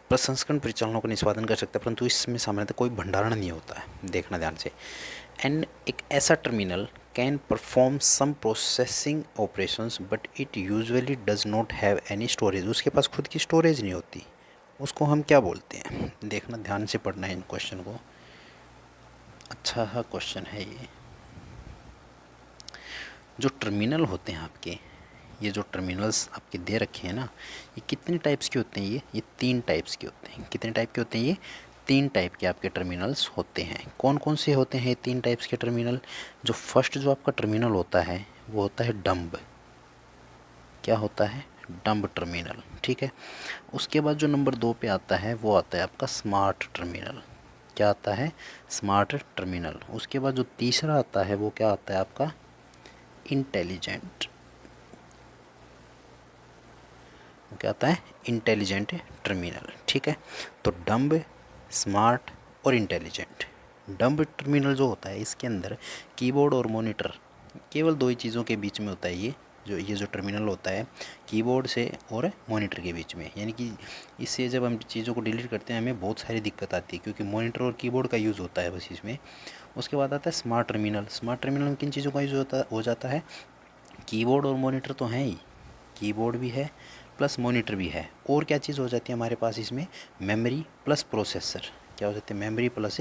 प्रसंस्करण परिचालनों का निष्पादन कर सकता है, परंतु इसमें सामान्यतः कोई भंडारण नहीं होता है, देखना ध्यान से। एंड एक ऐसा terminal can perform some processing operations but it usually does not have any storage, उसके पास खुद की स्टोरेज नहीं होती, उसको हम क्या बोलते हैं, देखना ध्यान से पढ़ना है इन क्वेश्चन को, अच्छा क्वेश्चन है ये। जो टर्मिनल होते हैं आपके, ये जो टर्मिनल्स आपके दे रखे हैं ना, ये कितने टाइप्स के होते हैं, ये 3 टाइप्स के होते हैं। कितने टाइप के होते हैं, ये 3 टाइप के आपके टर्मिनल्स होते हैं। कौन कौन से होते हैं 3 टाइप्स के टर्मिनल, जो फर्स्ट जो आपका टर्मिनल होता है वो होता है डंब, क्या होता है, डंब टर्मिनल, ठीक है। उसके बाद जो नंबर 2 पे आता है वो आता है आपका स्मार्ट टर्मिनल, क्या आता है, स्मार्ट टर्मिनल। उसके बाद जो तीसरा आता है वो क्या आता है आपका, इंटेलिजेंट, वो क्या आता है, इंटेलिजेंट टर्मिनल, ठीक है। तो डंब, स्मार्ट और इंटेलिजेंट। डंब टर्मिनल जो होता है इसके अंदर कीबोर्ड और मॉनिटर, केवल 2 ही चीज़ों के बीच में होता है ये जो टर्मिनल होता है, कीबोर्ड से और मॉनिटर के बीच में, यानी कि इससे जब हम चीज़ों को डिलीट करते हैं हमें बहुत सारी दिक्कत आती है, क्योंकि मॉनिटर और कीबोर्ड का यूज़ होता है बस इसमें। उसके बाद आता है स्मार्ट टर्मिनल। स्मार्ट टर्मिनल में किन चीज़ों का यूज़ हो जाता है, कीबोर्ड और मॉनिटर तो हैं ही, कीबोर्ड भी है प्लस मॉनिटर भी है, और क्या चीज़ हो जाती है हमारे पास इसमें, मेमोरी प्लस प्रोसेसर, क्या हो जाते हैं, मेमोरी प्लस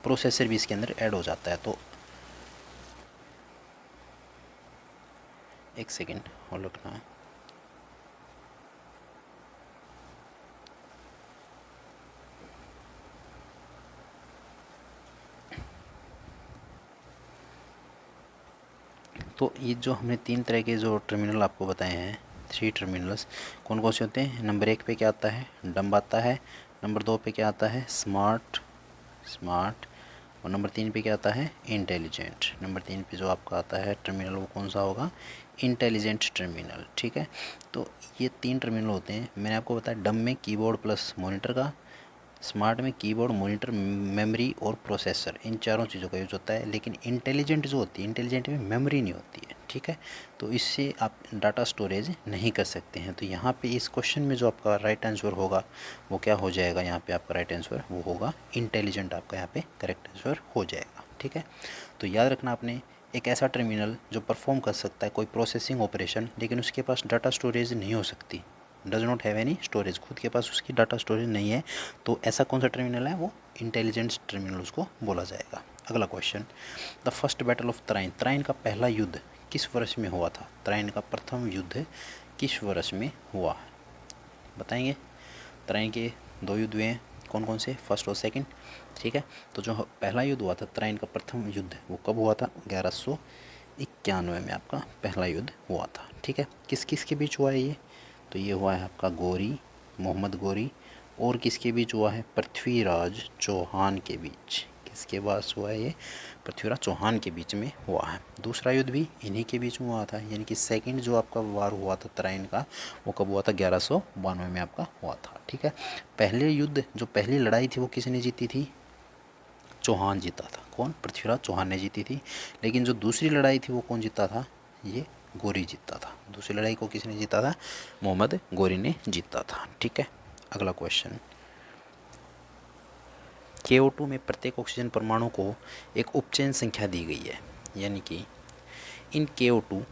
प्रोसेसर भी इसके अंदर ऐड हो जाता है। तो एक सेकेंड और रखना है। तो ये जो हमने 3 तरह के जो टर्मिनल आपको बताए हैं, 3 टर्मिनल्स, कौन कौन से होते हैं, नंबर 1 पे क्या आता है, डंब आता है, नंबर 2 पे क्या आता है, स्मार्ट, और नंबर 3 पे क्या आता है, इंटेलिजेंट। नंबर 3 पे जो आपका आता है टर्मिनल वो कौन सा होगा, इंटेलिजेंट टर्मिनल, ठीक है। तो ये 3 टर्मिनल होते हैं। मैंने आपको बताया डंब में कीबोर्ड प्लस मॉनिटर का, स्मार्ट में कीबोर्ड, मॉनिटर, मेमोरी और प्रोसेसर, इन चारों चीज़ों का यूज़ होता है। लेकिन इंटेलिजेंट जो होती है, इंटेलिजेंट में मेमोरी नहीं होती है, ठीक है। तो इससे आप डाटा स्टोरेज नहीं कर सकते हैं। तो यहाँ पे इस क्वेश्चन में जो आपका राइट आंसर होगा वो क्या हो जाएगा, यहाँ पे आपका राइट आंसर वो होगा इंटेलिजेंट, आपका यहाँ पे करेक्ट आंसर हो जाएगा, ठीक है। तो याद रखना आपने, एक ऐसा टर्मिनल जो परफॉर्म कर सकता है कोई प्रोसेसिंग ऑपरेशन, लेकिन उसके पास डाटा स्टोरेज नहीं हो सकती, does not have any storage, खुद के पास उसकी डाटा स्टोरेज नहीं है, तो ऐसा कौन सा टर्मिनल है, वो इंटेलिजेंट टर्मिनल उसको बोला जाएगा। अगला question, the first battle of Tarain, Tarain का पहला युद्ध किस वर्ष में हुआ था, तराइन का प्रथम युद्ध किस वर्ष में हुआ, बताएंगे। तराइन के 2 युद्ध हुए हैं, कौन कौन से, फर्स्ट और सेकंड, ठीक है। तो जो पहला युद्ध हुआ था तराइन का प्रथम युद्ध, वो कब हुआ था, 1191 में आपका पहला युद्ध हुआ था, ठीक है। किस किस के बीच हुआ है ये, तो ये हुआ है आपका गोरी, मोहम्मद गोरी, और किसके बीच हुआ है, पृथ्वीराज चौहान के बीच, किसके पास हुआ है ये, पृथ्वीराज चौहान के बीच में हुआ है। दूसरा युद्ध भी इन्हीं के बीच में हुआ था, यानी कि सेकंड जो आपका वार हुआ था तराइन का, वो कब हुआ था, 1192 में आपका हुआ था, ठीक है। पहले युद्ध जो पहली लड़ाई थी वो किसने जीती थी, चौहान जीता था। कौन? पृथ्वीराज चौहान ने जीती थी। लेकिन जो दूसरी लड़ाई थी वो कौन जीता था? ये गोरी जीता था। दूसरी लड़ाई को किसने जीता था? मोहम्मद गोरी ने जीता था। ठीक है, अगला क्वेश्चन, KO2 में प्रत्येक ऑक्सीजन परमाणु को एक उपचयन संख्या दी गई है, यानी कि in KO2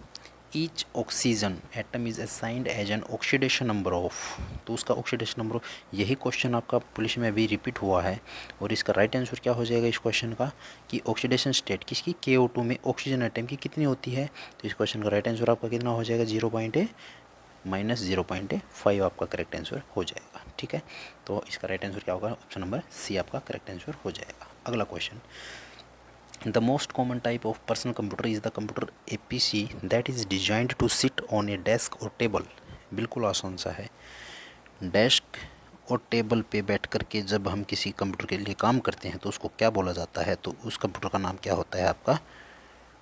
each oxygen atom is assigned as an oxidation number of, तो उसका ऑक्सीडेशन नंबर, यही क्वेश्चन आपका पुलिस में अभी रिपीट हुआ है। और इसका राइट आंसर क्या हो जाएगा इस क्वेश्चन का, कि ऑक्सीडेशन स्टेट किसकी? KO2 में ऑक्सीजन एटम की कितनी होती है? तो इस क्वेश्चन का राइट आंसर आपका कितना हो जाएगा? 0.5 आपका करेक्ट आंसर हो जाएगा। ठीक है, तो इसका राइट आंसर क्या होगा? ऑप्शन नंबर सी आपका करेक्ट आंसर हो जाएगा। अगला question, the most common type of personal computer is the computer APC that is designed to sit on a desk or table। बिल्कुल आसान सा है। डेस्क और टेबल पे बैठ कर के जब हम किसी कंप्यूटर के लिए काम करते हैं तो उसको क्या बोला जाता है? तो उस कंप्यूटर का नाम क्या होता है? आपका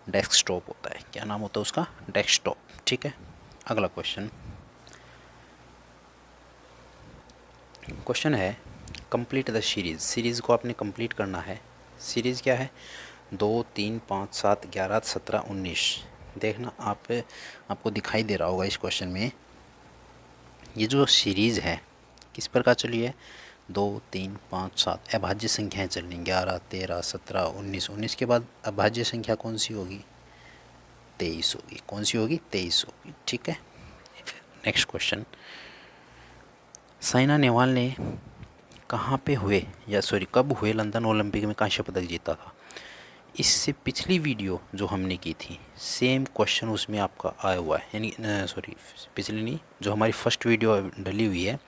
डेस्कटॉप होता है। क्या नाम होता है उसका? डेस्कटॉप। ठीक है, अगला क्वेश्चन, क्वेश्चन है कंप्लीट द सीरीज़। सीरीज़ को आपने कंप्लीट करना है। सीरीज़ क्या है? 2, 3, 5, 7, 11, 17, 19। देखना आपको दिखाई दे रहा होगा इस क्वेश्चन में, ये जो सीरीज़ है किस प्रकार चली है? 2, 3, 5, 7 अभाज्य संख्याएं चलनी। 11, 13, 17, 19। 19 के बाद अभाज्य संख्या कौन सी होगी? 23 होगी। कौन सी होगी? 23 होगी। ठीक है, नेक्स्ट क्वेश्चन, साइना नेहवाल ने कब हुए लंदन ओलंपिक में कांस्य पदक जीता था? इससे पिछली वीडियो जो हमने की थी सेम क्वेश्चन उसमें आपका आया हुआ है, यानी पिछली नहीं, जो हमारी फर्स्ट वीडियो डली हुई है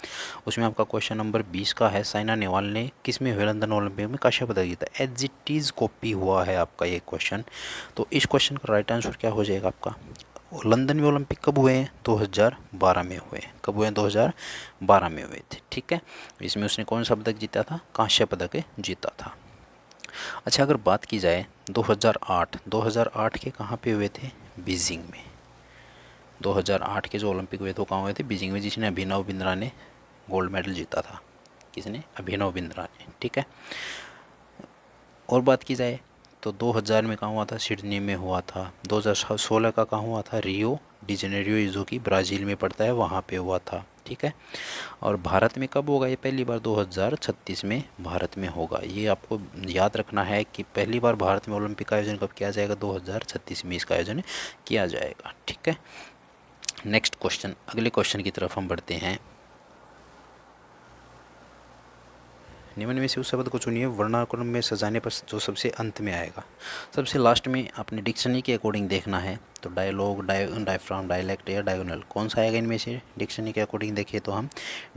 उसमें आपका क्वेश्चन नंबर 20 का है, साइना नेहवाल ने किस में हुए लंदन ओलंपिक में कांस्य पदक जीता? एज इट इज़ कॉपी हुआ है आपका ये क्वेश्चन। तो इस क्वेश्चन का राइट आंसर क्या हो जाएगा आपका? लंदन में ओलंपिक कब हुए हैं? 2012 में हुए। कब हुए हैं? 2012 में हुए थे। ठीक है, इसमें उसने कौन सा पदक जीता था? कांस्य पदक जीता था। अच्छा, अगर बात की जाए 2008 के कहाँ पे हुए थे? बीजिंग में। 2008 के जो ओलंपिक हुए थे वो कहाँ हुए थे? बीजिंग में, जिसने अभिनव बिंद्रा ने गोल्ड मेडल जीता था। किसने? अभिनव बिंद्रा ने। ठीक है, और बात की जाए तो 2000 में कहाँ हुआ था? सिडनी में हुआ था। 2016 का कहाँ हुआ था? रियो डी जेनेरियो, जो कि ब्राज़ील में पड़ता है, वहाँ पे हुआ था। ठीक है, और भारत में कब होगा ये? पहली बार 2036 में भारत में होगा। ये आपको याद रखना है कि पहली बार भारत में ओलंपिक का आयोजन कब किया जाएगा? 2036 में इसका आयोजन किया जाएगा। ठीक है, नेक्स्ट क्वेश्चन, अगले क्वेश्चन की तरफ हम बढ़ते हैं। निम्न में से उस शब्द को चुनिए वर्णानुक्रम में सजाने पर जो सबसे अंत में आएगा। सबसे लास्ट में आपने डिक्शनरी के अकॉर्डिंग देखना है, तो डायलॉग, डायफ्राम, डायलेक्ट या डायगोनल कौन सा आएगा इनमें से? डिक्शनरी के अकॉर्डिंग देखिए तो हम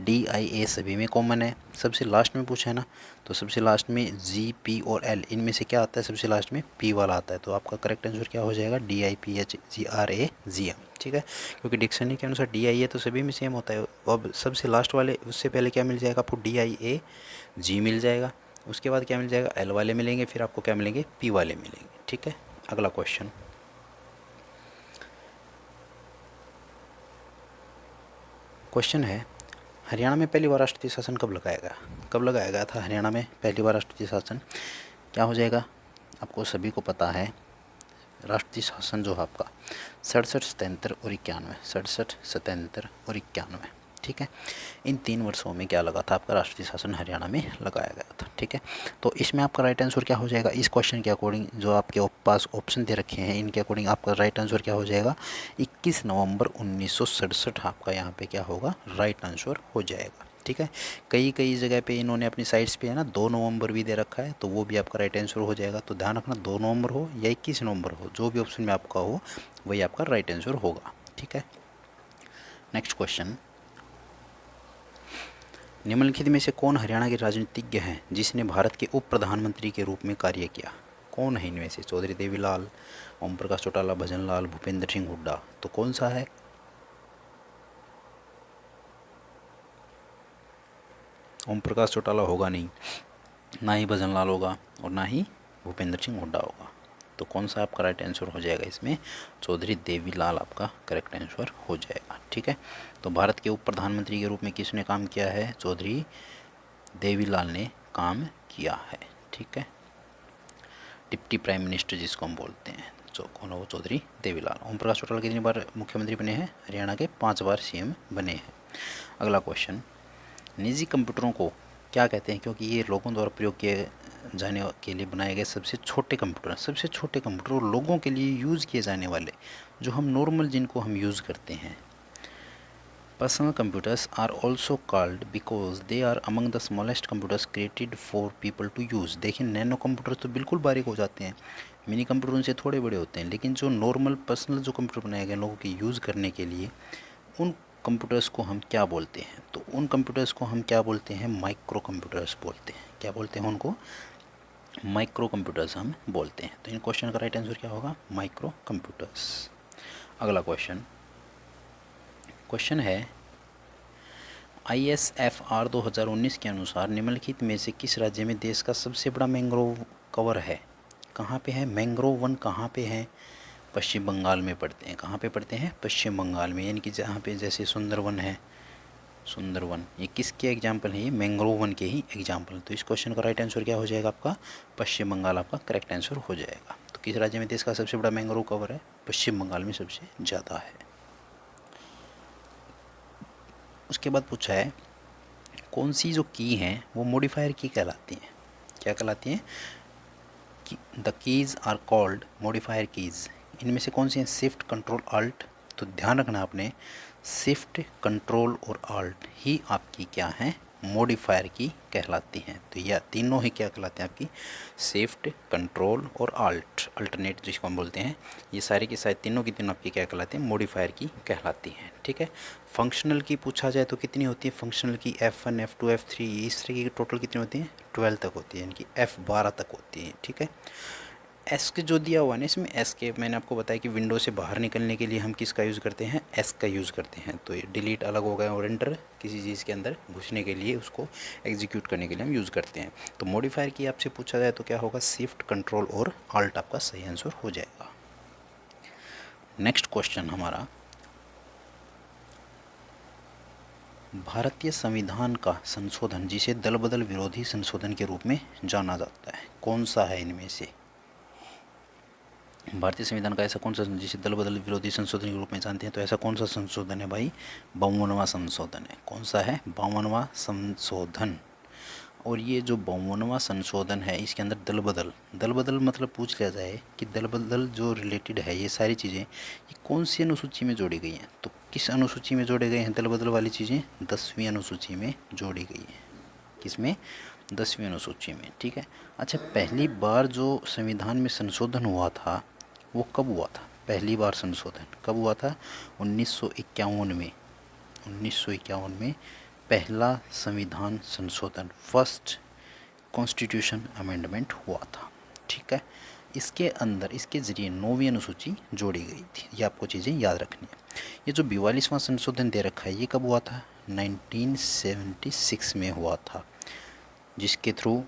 DIA सभी में कॉमन है। सबसे लास्ट में पूछा है ना, तो सबसे लास्ट में G, P और L, इनमें से क्या आता है? सबसे लास्ट में P वाला आता है। तो आपका करेक्ट आंसर क्या हो जाएगा? DIPHGRAGM। ठीक है, क्योंकि डिक्शनरी के अनुसार DIA तो सभी में सेम होता है। अब सबसे लास्ट वाले उससे पहले क्या मिल जाएगा आपको? DIAG मिल जाएगा। उसके बाद क्या मिल जाएगा? L वाले मिलेंगे, फिर आपको क्या मिलेंगे? P वाले मिलेंगे। ठीक है, अगला क्वेश्चन, क्वेश्चन है हरियाणा में पहली बार राष्ट्रपति शासन कब लगाया गया? कब लगाया गया था हरियाणा में पहली बार राष्ट्रपति शासन? क्या हो जाएगा? आपको सभी को पता है राष्ट्रपति शासन जो है आपका 67, 77 और 91। 67, 77 और 91। ठीक है, इन 3 वर्षों में क्या लगा था? आपका राष्ट्रीय शासन हरियाणा में लगाया गया था। ठीक है, तो इसमें आपका राइट आंसर क्या हो जाएगा? इस क्वेश्चन के अकॉर्डिंग जो आपके पास ऑप्शन दे रखे हैं इनके अकॉर्डिंग आपका राइट आंसर क्या हो जाएगा? 21 नवंबर 1967 आपका यहाँ पे क्या होगा? राइट आंसर हो जाएगा। ठीक है, कई जगह पे इन्होंने अपनी साइट्स पे है ना 2 नवंबर भी दे रखा है, तो वो भी आपका राइट आंसर हो जाएगा। तो ध्यान रखना 2 नवंबर हो या 21 नवंबर हो, जो भी ऑप्शन में आपका हो वही आपका राइट आंसर होगा। ठीक है, नेक्स्ट क्वेश्चन, निम्नलिखित में से कौन हरियाणा के राजनीतिज्ञ हैं जिसने भारत के उप प्रधानमंत्री के रूप में कार्य किया? कौन है इनमें से? चौधरी देवीलाल, ओम प्रकाश चौटाला, भजन लाल, भूपेंद्र सिंह हुड्डा, तो कौन सा है? ओम प्रकाश चौटाला होगा नहीं, ना ही भजन लाल होगा और ना ही भूपेंद्र सिंह हुड्डा होगा। तो कौन सा आपका राइट आंसर हो जाएगा इसमें? चौधरी देवीलाल आपका करेक्ट आंसर हो जाएगा। ठीक है, तो भारत के उप प्रधानमंत्री के रूप में किसने काम किया है? चौधरी देवीलाल ने काम किया है। ठीक है, डिप्टी प्राइम मिनिस्टर जिसको हम बोलते हैं, जो कौन है वो चौधरी देवीलाल। ओम प्रकाश चौटाला कितनी बार मुख्यमंत्री बने हैं? हरियाणा के 5 बार सीएम बने हैं। अगला क्वेश्चन, निजी कंप्यूटरों को क्या कहते हैं? क्योंकि ये लोगों द्वारा प्रयोग किए जाने के लिए बनाए गए सबसे छोटे कंप्यूटर हैं। सबसे छोटे कंप्यूटर और लोगों के लिए यूज़ किए जाने वाले, जो हम नॉर्मल जिनको हम यूज़ करते हैं। Personal computers are also called because they are among the smallest computers created for people to use. देखिए नैनो कंप्यूटर तो बिल्कुल बारीक हो जाते हैं, मिनी कंप्यूटर उनसे थोड़े बड़े होते हैं, लेकिन जो नॉर्मल पर्सनल जो कंप्यूटर बनाए गए लोगों के यूज़ करने के लिए, उन कंप्यूटर्स को हम क्या बोलते हैं? तो उन कंप्यूटर्स को हम क्या बोलते हैं? माइक्रो कंप्यूटर्स बोलते हैं। क्या बोलते हैं उनको? माइक्रो कंप्यूटर्स हम बोलते हैं। तो इन क्वेश्चन का राइट आंसर क्या होगा? Micro computers. अगला क्वेश्चन है ISFR 2019 के अनुसार निम्नलिखित में से किस राज्य में देश का सबसे बड़ा मैंग्रोव कवर है? कहाँ पे है? मैंग्रोव वन कहाँ पे है? पश्चिम बंगाल में पड़ते हैं। कहाँ पे पड़ते हैं? पश्चिम बंगाल में। यानी कि जहाँ पे जैसे सुंदरवन है, सुंदरवन, ये किसके एग्जाम्पल है? ये मैंग्रोव वन के ही एग्जाम्पल। तो इस क्वेश्चन का राइट आंसर क्या हो जाएगा आपका? पश्चिम बंगाल आपका करेक्ट आंसर हो जाएगा। तो किस राज्य में देश का सबसे बड़ा मैंग्रोव कवर है? पश्चिम बंगाल में सबसे ज़्यादा है। उसके बाद पूछा है कौन सी जो की हैं वो मॉडिफायर की कहलाती हैं? क्या कहलाती हैं? The keys are called modifier keys. इनमें से कौन सी हैं? Shift, control, alt. तो ध्यान रखना आपने, शिफ्ट, कंट्रोल और आल्ट ही आपकी क्या हैं? मॉडिफायर की कहलाती हैं। तो यह तीनों ही क्या कहलाते हैं आपकी? शिफ्ट, कंट्रोल और आल्ट, अल्टरनेट जिसको हम बोलते हैं, ये सारी की सारी तीनों की तीनों आपकी क्या कहलाती हैं? मॉडिफायर की कहलाती हैं। ठीक है। फंक्शनल की पूछा जाए तो कितनी होती है फंक्शनल की? F1, F2, F3, इस तरह की टोटल कितनी होती हैं? 12 तक होती है, यानी कि F12 तक होती है। ठीक है। एस के जो दिया हुआ है ना, इसमें एस के मैंने आपको बताया कि विंडो से बाहर निकलने के लिए हम किसका यूज़ करते हैं? एस का यूज़ करते हैं। तो ये डिलीट अलग हो गया और एंटर किसी चीज़ के अंदर घुसने के लिए, उसको एग्जीक्यूट करने के लिए हम यूज़ करते हैं। तो मॉडिफायर की आपसे पूछा जाए तो क्या होगा? शिफ्ट, कंट्रोल और आल्ट आपका सही आंसर हो जाएगा। नेक्स्ट क्वेश्चन हमारा, भारतीय संविधान का संशोधन जिसे दल बदल विरोधी संशोधन के रूप में जाना जाता है, कौन सा है इनमें से? भारतीय संविधान का ऐसा कौन सा जिसे दल बदल विरोधी संशोधन के रूप में जानते हैं? तो ऐसा कौन सा संशोधन है भाई? 52वां संशोधन है। कौन सा है? 52वां संशोधन। और ये जो 52वां संशोधन है, इसके अंदर दल बदल मतलब पूछ लिया जाए कि दल बदल जो रिलेटेड है, ये सारी चीज़ें ये कौन सी अनुसूची में जोड़ी गई हैं? तो किस अनुसूची में जोड़े गए हैं दल बदल वाली चीज़ें? 10वीं अनुसूची में जोड़ी गई हैं। किसमें? 10वीं अनुसूची में। ठीक है। अच्छा, पहली बार जो संविधान में संशोधन हुआ था वो कब हुआ था? पहली बार संशोधन कब हुआ था? 1951 में। 1951 में पहला संविधान संशोधन, फर्स्ट कॉन्स्टिट्यूशन अमेंडमेंट हुआ था। ठीक है। इसके अंदर इसके ज़रिए 9वीं अनुसूची जोड़ी गई थी। ये आपको चीज़ें याद रखनी है। ये जो 42वां संशोधन दे रखा है, ये कब हुआ था? 1976 में हुआ था, जिसके थ्रू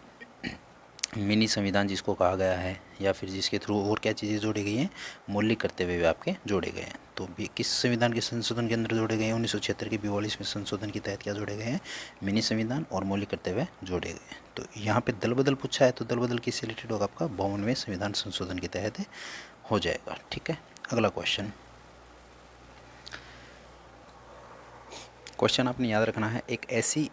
मिनी संविधान जिसको कहा गया है, या फिर जिसके थ्रू और क्या चीज़ें जोड़ी गई हैं? मौलिक कर्तव्य भी आपके जोड़े गए हैं। तो किस संविधान के संशोधन के अंदर जोड़े गए हैं? 1976 के 42वें संशोधन के तहत क्या जोड़े गए हैं? मिनी संविधान और मौलिक कर्तव्य जोड़े गए हैं। तो यहाँ पे दल बदल पूछा है, तो दल बदल किससे रिलेटेड होगा? आपका 52वें संविधान संशोधन के तहत हो जाएगा। ठीक है। अगला क्वेश्चन आपने याद रखना है, एक ऐसी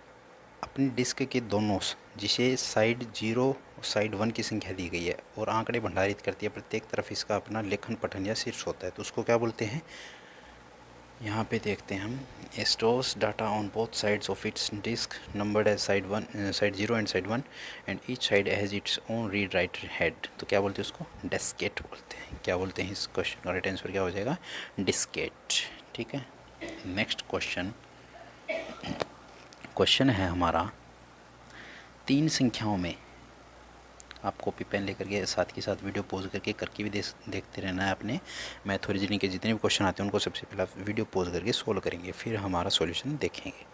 अपनी डिस्क के दोनों जिसे साइड 0 और साइड 1 की संख्या दी गई है और आंकड़े भंडारित करती है, प्रत्येक तरफ इसका अपना लेखन, पठन या शीर्ष होता है, तो उसको क्या बोलते हैं? यहाँ पे देखते हैं हम, stores data on both sides of its disk numbered as side 0 and side 1 and each side has its own read write head. तो क्या बोलते हैं उसको? डिस्केट बोलते हैं। क्या बोलते हैं? इस क्वेश्चन का राइट आंसर क्या हो जाएगा? डिस्केट। ठीक है। नेक्स्ट क्वेश्चन है हमारा, 3 संख्याओं में, आप कॉपी पेन लेकर के साथ के साथ वीडियो पॉज करके भी देखते रहना है अपने। मैथ और रीजनिंग के जितने भी क्वेश्चन आते हैं उनको सबसे पहले वीडियो पॉज करके सोल्व करेंगे, फिर हमारा सॉल्यूशन देखेंगे।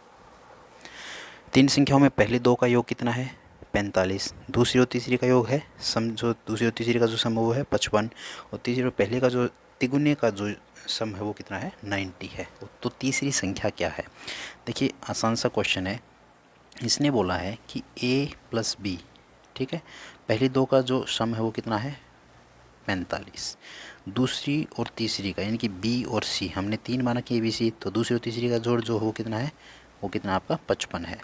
3 संख्याओं में पहले 2 का योग कितना है? 45। दूसरी और तीसरी का योग है सम, जो दूसरी और तीसरी का जो सम वो है 55, और तीसरी और पहले का जो तिगुने का जो सम है वो कितना है? 90 है। तो तीसरी संख्या क्या है? देखिए आसान सा क्वेश्चन है। इसने बोला है कि a + b, ठीक है, पहली दो का जो सम है वो कितना है 45। दूसरी और तीसरी का यानी कि बी और सी हमने 3 माना कि ABC, तो दूसरी और तीसरी का जोड़ जो हो कितना है वो कितना आपका 55 है।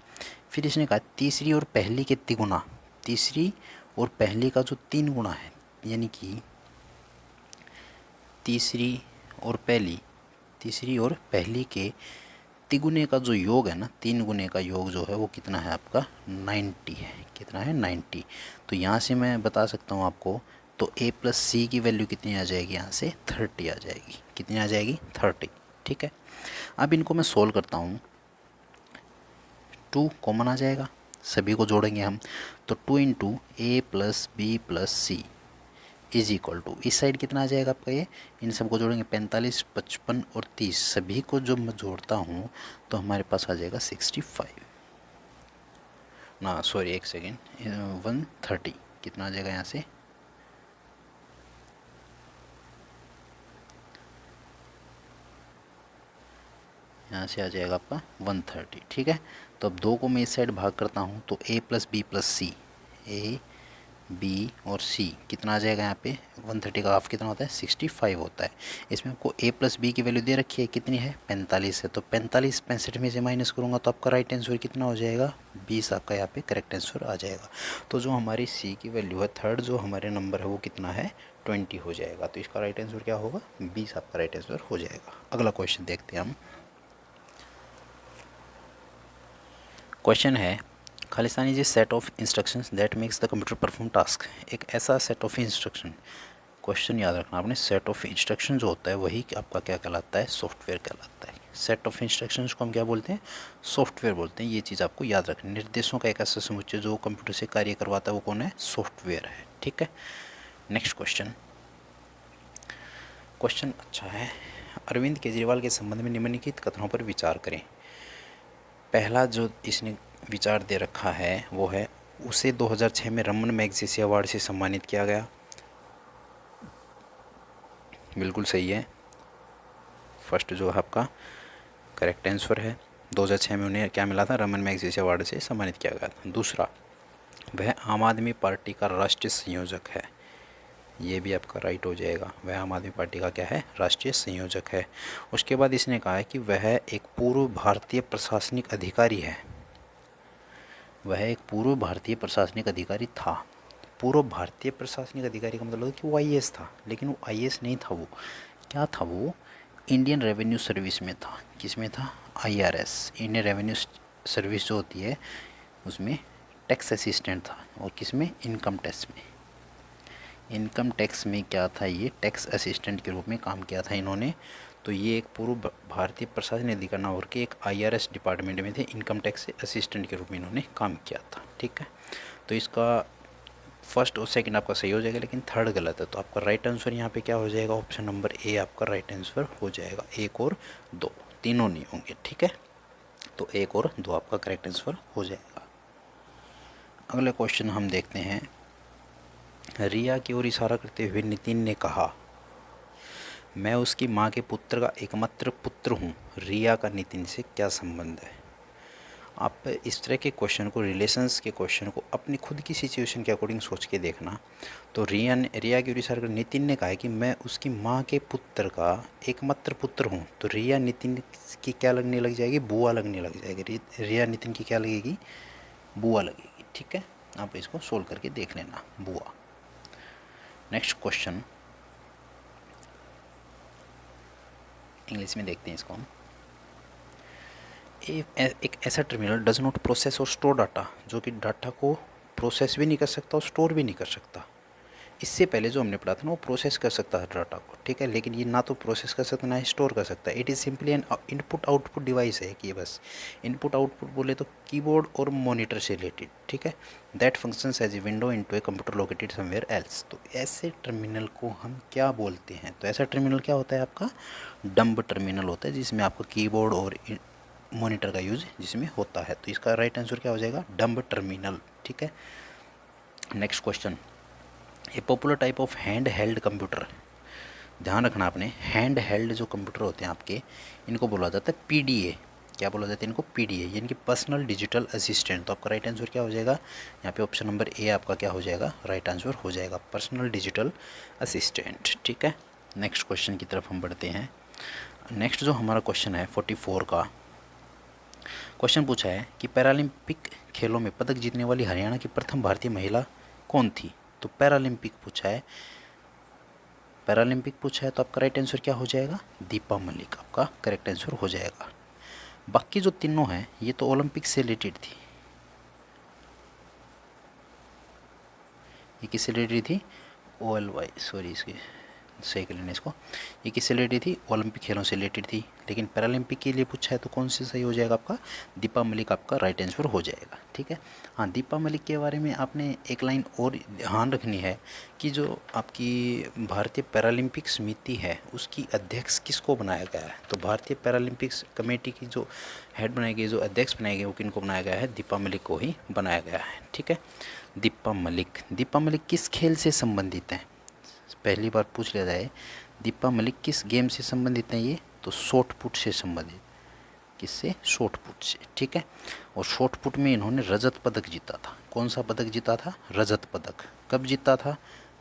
फिर इसने कहा तीसरी और पहली के तिगुना, तीसरी और पहली का जो 3 गुना है यानी कि तीसरी और पहली के तिगुने का जो योग है ना, 3 गुने का योग जो है वो कितना है आपका 90 है। कितना है 90। तो यहाँ से मैं बता सकता हूँ आपको, तो A+C की वैल्यू कितनी आ जाएगी, यहाँ से 30 आ जाएगी। कितनी आ जाएगी 30। ठीक है, अब इनको मैं सोल्व करता हूँ। 2 कॉमन आ जाएगा, सभी को जोड़ेंगे हम, तो 2 into A+B+C is equal to, इस साइड कितना आ जाएगा आपका, ये इन सबको जोड़ेंगे 45, 55 और 30, सभी को जब मैं जोड़ता हूँ तो हमारे पास आ जाएगा 65 ना, सॉरी एक सेकेंड, 130। कितना आ जाएगा यहाँ से, यहाँ से आ जाएगा आपका 130। ठीक है, तो अब 2 को मैं इस साइड भाग करता हूँ तो A+B+C, A, B और C कितना आ जाएगा यहाँ पे, 130 का हाफ कितना होता है 65 होता है। इसमें आपको A+B की वैल्यू दे रखी है, कितनी है 45 है, तो 45 65 में से माइनस करूँगा तो आपका राइट आंसर कितना हो जाएगा 20, आपका यहाँ पे करेक्ट आंसर आ जाएगा। तो जो हमारी C की वैल्यू है, थर्ड जो हमारे नंबर है वो कितना है 20 हो जाएगा। तो इसका राइट आंसर क्या होगा 20, आपका राइट आंसर हो जाएगा। अगला क्वेश्चन देखते हैं हम। क्वेश्चन है Khalistani is a set of instructions that makes the computer perform task. एक ऐसा सेट ऑफ इंस्ट्रक्शन, क्वेश्चन याद रखना आपने, सेट ऑफ इंस्ट्रक्शन जो होता है वही आपका क्या कहलाता है, सॉफ्टवेयर कहलाता है। सेट ऑफ इंस्ट्रक्शंस को हम क्या बोलते हैं, सॉफ्टवेयर बोलते हैं। ये चीज़ आपको याद रखनी। निर्देशों का एक ऐसा समुच्चय जो कंप्यूटर से कार्य करवाता है वो कौन है, सॉफ्टवेयर है। ठीक है, नेक्स्ट क्वेश्चन। क्वेश्चन अच्छा है, अरविंद केजरीवाल के संबंध में निम्नलिखित कथनों पर विचार करें। पहला जो इसने विचार दे रखा है वो है, उसे 2006 में रमन मैगसेसे अवार्ड से सम्मानित किया गया। बिल्कुल सही है, फर्स्ट जो है आपका करेक्ट आंसर है। 2006 में उन्हें क्या मिला था, रमन मैगसेसे अवार्ड से सम्मानित किया गया था। दूसरा, वह आम आदमी पार्टी का राष्ट्रीय संयोजक है। ये भी आपका राइट हो जाएगा, वह आम आदमी पार्टी का क्या है, राष्ट्रीय संयोजक है। उसके बाद इसने कहा है कि वह एक पूर्व भारतीय प्रशासनिक अधिकारी है। वह एक पूर्व भारतीय प्रशासनिक अधिकारी था। पूर्व भारतीय प्रशासनिक अधिकारी का मतलब कि वो IAS था, लेकिन वो IAS नहीं था, वो क्या था, वो इंडियन रेवेन्यू सर्विस में था। किस में था, IRS, इंडियन रेवेन्यू सर्विस जो होती है उसमें टैक्स असिस्टेंट था। और किस में, इनकम टैक्स में। इनकम टैक्स में क्या था, ये टैक्स असिस्टेंट के रूप में काम किया था इन्होंने। तो ये एक पूर्व भारतीय प्रशासनिक अधिकारी ना होकर के एक IRS डिपार्टमेंट में थे, इनकम टैक्स असिस्टेंट के रूप में इन्होंने काम किया था। ठीक है, तो इसका फर्स्ट और सेकंड आपका सही हो जाएगा, लेकिन थर्ड गलत है। तो आपका राइट आंसर यहाँ पे क्या हो जाएगा, ऑप्शन नंबर A आपका राइट आंसर हो जाएगा। 1 और 2 तीनों नहीं होंगे। ठीक है, तो 1 और 2 आपका करेक्ट आंसर हो जाएगा। अगले क्वेश्चन हम देखते हैं। रिया की ओर इशारा करते हुए नितिन ने कहा, मैं उसकी माँ के पुत्र का एकमात्र पुत्र हूँ। रिया का नितिन से क्या संबंध है। आप इस तरह के क्वेश्चन को, रिलेशंस के क्वेश्चन को अपनी खुद की सिचुएशन के अकॉर्डिंग सोच के देखना। तो रिया की ओर इशारा कर नितिन ने कहा है कि मैं उसकी माँ के पुत्र का एकमात्र पुत्र हूँ। तो रिया नितिन की क्या लगने लग जाएगी, बुआ लगने लग जाएगी। रिया नितिन की क्या लगेगी, बुआ लगेगी। ठीक है, आप इसको सोल्व करके देख लेना, बुआ। नेक्स्ट क्वेश्चन इंग्लिश में देखते हैं इसको हम। एक ऐसा टर्मिनल डज नॉट प्रोसेस और स्टोर डाटा, जो कि डाटा को प्रोसेस भी नहीं कर सकता और स्टोर भी नहीं कर सकता। इससे पहले जो हमने पढ़ा था ना, वो प्रोसेस कर सकता है डाटा को, ठीक है, लेकिन ये ना तो प्रोसेस कर सकता ना ही स्टोर कर सकता है। It is simply N input output device है कि ये बस इनपुट आउटपुट बोले तो कीबोर्ड और मॉनिटर से रिलेटेड। ठीक है, that functions as a window into a computer located somewhere else. तो ऐसे टर्मिनल को हम क्या बोलते हैं, तो ऐसा टर्मिनल क्या होता है आपका, डम्ब टर्मिनल होता है, जिसमें आपका कीबोर्ड और मॉनिटर का यूज जिसमें होता है। तो इसका राइट आंसर क्या हो जाएगा, डम्ब टर्मिनल। ठीक है, next question. A popular type of hand held computer, ध्यान रखना आपने, हैंड हेल्ड जो कंप्यूटर होते हैं आपके, इनको बोला जाता है PDA। क्या बोला जाता है इनको, पीडीए, यानी कि पर्सनल डिजिटल असिस्टेंट। तो आपका राइट आंसर क्या हो जाएगा यहाँ पे, ऑप्शन नंबर ए आपका क्या हो जाएगा, राइट आंसर हो जाएगा, पर्सनल डिजिटल असिस्टेंट। ठीक है, नेक्स्ट क्वेश्चन की तरफ हम बढ़ते हैं। नेक्स्ट जो हमारा क्वेश्चन है 44 का क्वेश्चन पूछा है कि पैरालंपिक खेलों में पदक जीतने वाली हरियाणा की प्रथम भारतीय महिला कौन थी। तो पैरालंपिक पूछा है, पैरालंपिक पूछा है, तो आपका राइट आंसर क्या हो जाएगा, दीपा मलिक आपका करेक्ट आंसर हो जाएगा। बाकी जो तीनों हैं ये तो ओलंपिक से रिलेटेड थी, ये किससे रिलेटेड थी, ओ एल वाई, सॉरी इसकी सही कर लेना इसको, ये किससे रिलेटेड थी, ओलंपिक खेलों से रिलेटेड थी। लेकिन पैरालंपिक के लिए पूछा है तो कौन सी सही हो जाएगा आपका, दीपा मलिक आपका राइट आंसर हो जाएगा। ठीक है, हाँ दीपा मलिक के बारे में आपने एक लाइन और ध्यान रखनी है कि जो आपकी भारतीय पैरालंपिक समिति है उसकी अध्यक्ष किसको बनाया गया है। तो भारतीय पैरालंपिक्स कमेटी की जो हेड बनाई गई, जो अध्यक्ष बनाए गए, वो किनको बनाया गया है, दीपा मलिक को ही बनाया गया है। ठीक है, दीपा मलिक, दीपा मलिक किस खेल से संबंधित हैं, पहली बार पूछ लिया जाए, दीपा मलिक किस गेम से संबंधित हैं, ये तो शॉट पुट से संबंधित, किससे, शॉट पुट से। ठीक है, और शॉट पुट में इन्होंने रजत पदक जीता था। कौन सा पदक जीता था, रजत पदक। कब जीता था,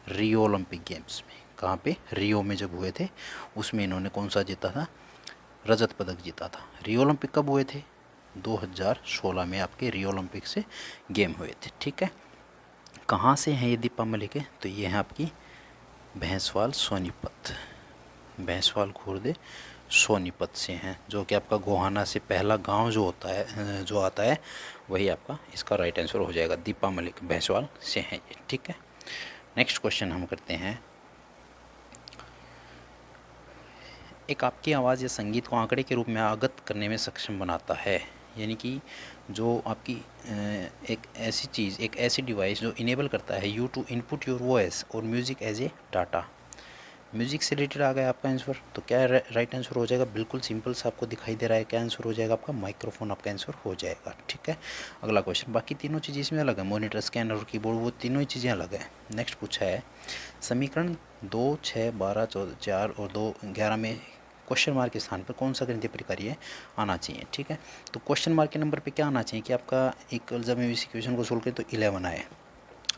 रियो ओलंपिक गेम्स में। कहाँ पे, रियो में जब हुए थे उसमें इन्होंने कौन सा जीता था, रजत पदक जीता था। रियो ओलंपिक कब हुए थे, 2016 में आपके रियो ओलंपिक से गेम हुए थे। ठीक है, कहाँ से हैं ये दीपा मलिक है, तो ये हैं आपकी भैंसवाल सोनीपत, भैंसवाल खुर्द सोनीपत से हैं, जो कि आपका गोहाना से पहला गांव जो होता है, जो आता है, वही आपका इसका राइट आंसर हो जाएगा, दीपा मलिक भैंसवाल से हैं ये। ठीक है, नेक्स्ट क्वेश्चन हम करते हैं। एक आपकी आवाज़ या संगीत को आंकड़े के रूप में अवगत करने में सक्षम बनाता है, यानी कि जो आपकी एक ऐसी चीज़, एक ऐसी डिवाइस जो इनेबल करता है you to input your voice और music as a data. Music से रिलेटेड आ गया आपका आंसर, तो क्या राइट आंसर हो जाएगा, बिल्कुल सिंपल सा आपको दिखाई दे रहा है, क्या आंसर हो जाएगा आपका, माइक्रोफोन आपका आंसर हो जाएगा। ठीक है, अगला क्वेश्चन, बाकी तीनों चीज़ें इसमें अलग है, मॉनिटर, स्कैनर और कीबोर्ड, वो तीनों ही चीज़ें अलग है। नेक्स्ट पूछा है, समीकरण 2, 6, 12, 14, 4 और 2, 11 में क्वेश्चन मार्क के स्थान पर कौन सा गणितीय प्रक्रिया आना चाहिए। ठीक है, तो क्वेश्चन मार्क के नंबर पे क्या आना चाहिए कि आपका एक जब मैं इस इक्वेशन को सोल्व करें तो 11 आए।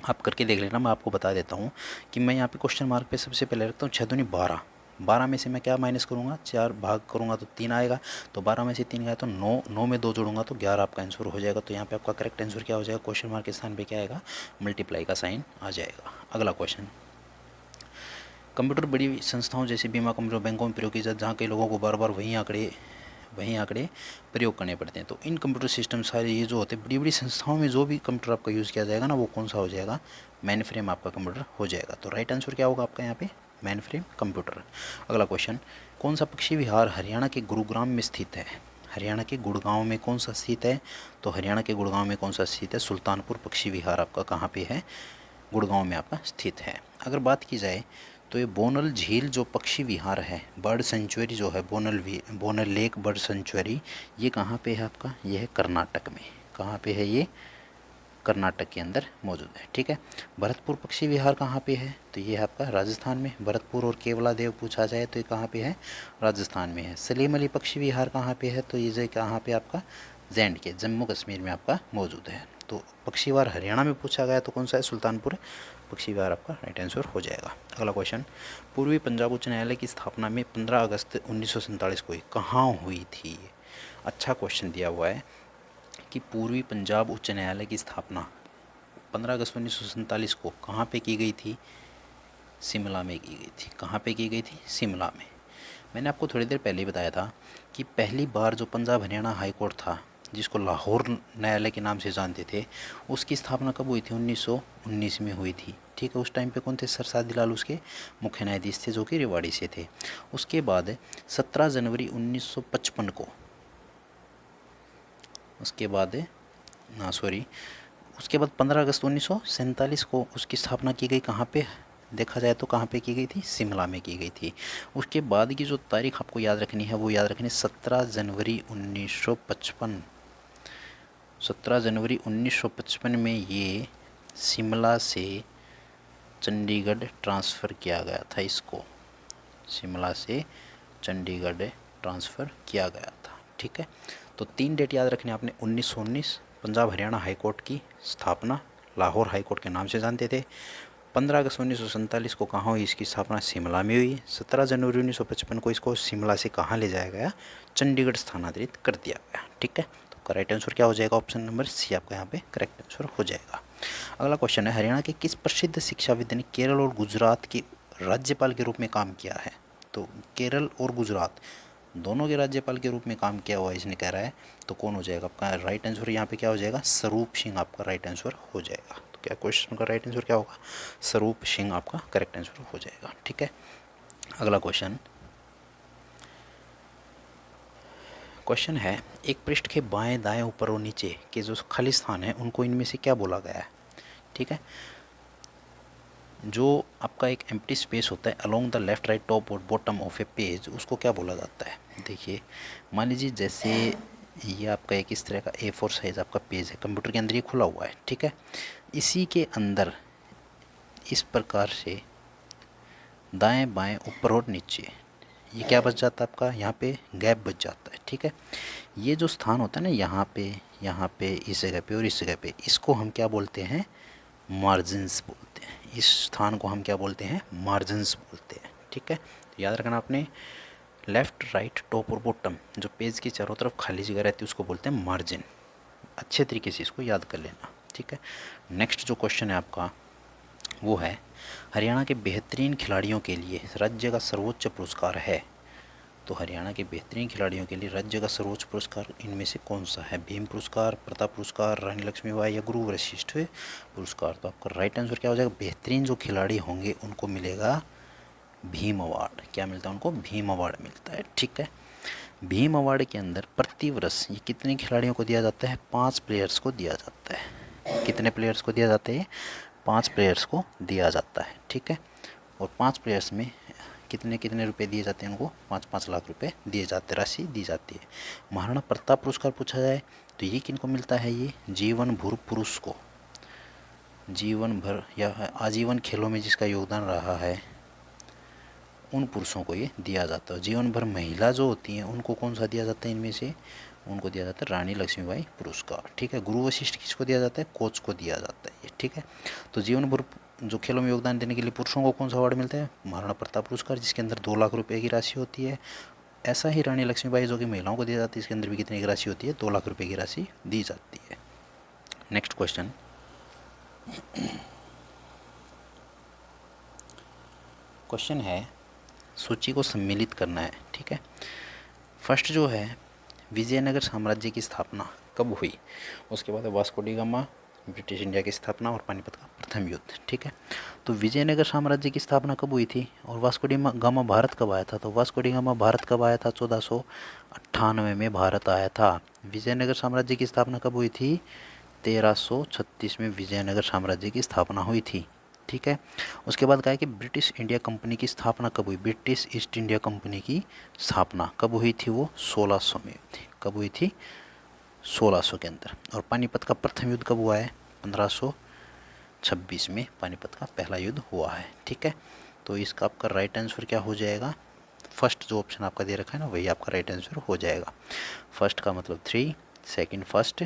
आप करके देख लेना, मैं आपको बता देता हूँ कि मैं यहाँ पे क्वेश्चन मार्क पे सबसे पहले रखता हूँ 6 दूनी 12, 12 में से मैं क्या माइनस करूँगा, 4 भाग करूँगा तो 3 आएगा, तो 12 में से 3 गया तो 9, 9 में 2 जोड़ूंगा तो 11 आपका आंसर हो जाएगा। तो यहाँ पे आपका करेक्ट आंसर क्या हो जाएगा, क्वेश्चन मार्क के स्थान पे क्या आएगा, मल्टीप्लाई का साइन आ जाएगा। अगला क्वेश्चन, कंप्यूटर बड़ी संस्थाओं जैसे बीमा कंपनियों, बैंकों में प्रयोग की जाए, जहाँ कई लोगों को बार बार वही आंकड़े प्रयोग करने पड़ते हैं। तो इन कंप्यूटर सिस्टम सारे ये जो होते हैं बड़ी बड़ी संस्थाओं में, जो भी कंप्यूटर आपका यूज़ किया जाएगा ना, वो कौन सा हो जाएगा, मेन फ्रेम आपका कंप्यूटर हो जाएगा। तो राइट आंसर क्या होगा आपका यहाँ पे, मेन फ्रेम कंप्यूटर। अगला क्वेश्चन, कौन सा पक्षी विहार हरियाणा के गुरुग्राम में स्थित है, हरियाणा के गुड़गांव में कौन सा स्थित है, तो हरियाणा के गुड़गांव में कौन सा स्थित है, सुल्तानपुर पक्षी विहार आपका कहाँ पे है, गुड़गांव में आपका स्थित है। अगर बात की जाए तो ये बोनल झील जो पक्षी विहार है, बर्ड सेंचुरी जो है, बोनल लेक बर्ड सेंचुरी, ये कहाँ पे है आपका, ये है कर्नाटक में। कहाँ पे है ये, कर्नाटक के अंदर मौजूद है। ठीक है, भरतपुर पक्षी विहार कहाँ पे है, तो ये है आपका राजस्थान में। भरतपुर और केवला देव पूछा जाए तो ये कहाँ पे है, राजस्थान में है। सलीम अली पक्षी विहार कहाँ पे है, तो ये कहाँ पे आपका, जैंड के, जम्मू कश्मीर में आपका मौजूद है। तो पक्षी विहार हरियाणा में पूछा गया तो कौन सा है, सुल्तानपुर पक्षी विहार आपका राइट आंसर हो जाएगा। अगला क्वेश्चन, पूर्वी पंजाब उच्च न्यायालय की स्थापना में 15 अगस्त 1947 को कहाँ हुई थी। अच्छा क्वेश्चन दिया हुआ है कि पूर्वी पंजाब उच्च न्यायालय की स्थापना 15 अगस्त 1947 को कहाँ पे की गई थी, शिमला में की गई थी। कहाँ पे की गई थी, शिमला में। मैंने आपको थोड़ी देर पहले ही बताया था कि पहली बार जो पंजाब हरियाणा हाई कोर्ट था, जिसको लाहौर न्यायालय के नाम से जानते थे, उसकी स्थापना कब हुई थी, 1919 में हुई थी। ठीक है, उस टाइम पे कौन थे, सर सादीलाल उसके मुख्य न्यायाधीश थे, जो कि रेवाड़ी से थे। उसके बाद 17 जनवरी 1955 को, उसके बाद उसके बाद 15 अगस्त 1947 को उसकी स्थापना की गई। कहाँ पे देखा जाए तो कहाँ पे की गई थी, शिमला में की गई थी। उसके बाद की जो तारीख आपको याद रखनी है वो याद रखनी, 17 जनवरी 1955। 17 जनवरी 1955 में ये शिमला से चंडीगढ़ ट्रांसफ़र किया गया था। इसको शिमला से चंडीगढ़ ट्रांसफ़र किया गया था। ठीक है, तो 3 डेट याद रखने आपने। 1919 पंजाब हरियाणा हाई कोर्ट की स्थापना, लाहौर हाई कोर्ट के नाम से जानते थे। 15 अगस्त 1947 को कहाँ हुई इसकी स्थापना? शिमला में हुई। 17 जनवरी 1955 को इसको शिमला से कहाँ ले जाया गया? चंडीगढ़ स्थानांतरित कर दिया गया। ठीक है, तो करेक्ट आंसर क्या हो जाएगा? ऑप्शन नंबर सी आपका यहाँ पे करेक्ट आंसर हो जाएगा। अगला क्वेश्चन है, हरियाणा के किस प्रसिद्ध शिक्षाविद ने केरल और गुजरात के राज्यपाल के रूप में काम किया है? तो केरल और गुजरात दोनों के राज्यपाल के रूप में काम किया हुआ इसने कह रहा है, तो कौन हो जाएगा आपका राइट आंसर? यहाँ पे क्या हो जाएगा? स्वरूप सिंह आपका राइट आंसर हो जाएगा। तो क्या क्वेश्चन का राइट आंसर क्या होगा? स्वरूप सिंह आपका करेक्ट आंसर हो जाएगा। ठीक है, अगला क्वेश्चन है, एक पृष्ठ के बाएं दाएं ऊपर और नीचे के जो खाली स्थान है उनको इनमें से क्या बोला गया है? ठीक है, जो आपका एक एम्प्टी स्पेस होता है along the left right top और बॉटम ऑफ ए पेज, उसको क्या बोला जाता है? देखिए, मान लीजिए जैसे ये आपका एक इस तरह का A4 साइज़ आपका पेज है, कंप्यूटर के अंदर ये खुला हुआ है। ठीक है, इसी के अंदर इस प्रकार से दाएं बाएं ऊपर और नीचे ये क्या बच जाता है आपका? यहाँ पे गैप बच जाता है। ठीक है, ये जो स्थान होता है ना, यहाँ पे इस जगह पे और इस जगह पे, इसको हम क्या बोलते हैं? मार्जिन्स बोलते हैं। इस स्थान को हम क्या बोलते हैं? मार्जिन्स बोलते हैं। ठीक है, तो याद रखना आपने, लेफ़्ट राइट टॉप और बॉटम जो पेज की चारों तरफ खाली जगह रहती है उसको बोलते हैं मार्जिन। अच्छे तरीके से इसको याद कर लेना। ठीक है, नेक्स्ट जो क्वेश्चन है आपका वो है, हरियाणा के बेहतरीन खिलाड़ियों के लिए राज्य का सर्वोच्च पुरस्कार है। तो हरियाणा के बेहतरीन खिलाड़ियों के लिए राज्य का सर्वोच्च पुरस्कार इनमें से कौन सा है? भीम पुरस्कार, प्रताप पुरस्कार, रानी लक्ष्मीबाई या गुरु वशिष्ठ पुरस्कार? तो आपका राइट आंसर क्या हो जाएगा? बेहतरीन जो खिलाड़ी होंगे उनको मिलेगा भीम अवार्ड। क्या मिलता है उनको? भीम अवार्ड मिलता है। ठीक है, भीम अवार्ड के अंदर प्रतिवर्ष ये कितने खिलाड़ियों को दिया जाता है? 5 प्लेयर्स को दिया जाता है। कितने प्लेयर्स को दिया जाता है? 5 प्लेयर्स को दिया जाता है। ठीक है, और 5 प्लेयर्स में कितने कितने रुपए दिए जाते हैं उनको? 5-5 लाख रुपए दिए जाते, राशि दी जाती है। महाराणा प्रताप पुरस्कार पूछा जाए तो ये किनको मिलता है? ये जीवन भर पुरुष को, जीवन भर या आजीवन खेलों में जिसका योगदान रहा है उन पुरुषों को ये दिया जाता है। जीवन भर महिला जो होती हैं उनको कौन सा दिया जाता है? इनमें से उनको दिया जाता है रानी लक्ष्मीबाई पुरस्कार। ठीक है, गुरु वशिष्ठ किसको दिया जाता है? कोच को दिया जाता है ये। ठीक है, तो जीवन भर जो खेलों में योगदान देने के लिए पुरुषों को कौन सा अवार्ड मिलता है? महाराणा प्रताप पुरस्कार, जिसके अंदर 2 लाख रुपए की राशि होती है। ऐसा ही रानी लक्ष्मीबाई जो कि महिलाओं को दिया जाती है, इसके अंदर भी कितने की राशि होती है? 2 लाख रुपए की राशि दी जाती है। नेक्स्ट क्वेश्चन है, सूची को सम्मिलित करना है। ठीक है, फर्स्ट जो है, विजयनगर साम्राज्य की स्थापना कब हुई? उसके बाद Vasco D gamma, British India की स्थापना और पानीपत का प्रथम युद्ध। ठीक है, तो विजयनगर साम्राज्य की स्थापना कब हुई थी और वास्को डी गामा भारत कब आया था? तो वास्को डी गामा भारत कब आया था? 1498 में भारत आया था। विजयनगर साम्राज्य की स्थापना कब हुई थी? 1336 में विजयनगर साम्राज्य की स्थापना हुई थी। ठीक है, उसके बाद कहा है कि ब्रिटिश इंडिया कंपनी की स्थापना कब हुई? ब्रिटिश ईस्ट इंडिया कंपनी की स्थापना कब हुई थी? वो 1600 में थी। कब हुई थी? 1600 के अंदर। और पानीपत का प्रथम युद्ध कब हुआ है? 1526 में पानीपत का पहला युद्ध हुआ है। ठीक है, तो इसका आपका राइट आंसर क्या हो जाएगा? फर्स्ट जो ऑप्शन आपका दे रखा है ना, वही आपका राइट आंसर हो जाएगा। फर्स्ट का मतलब 3, सेकंड फर्स्ट,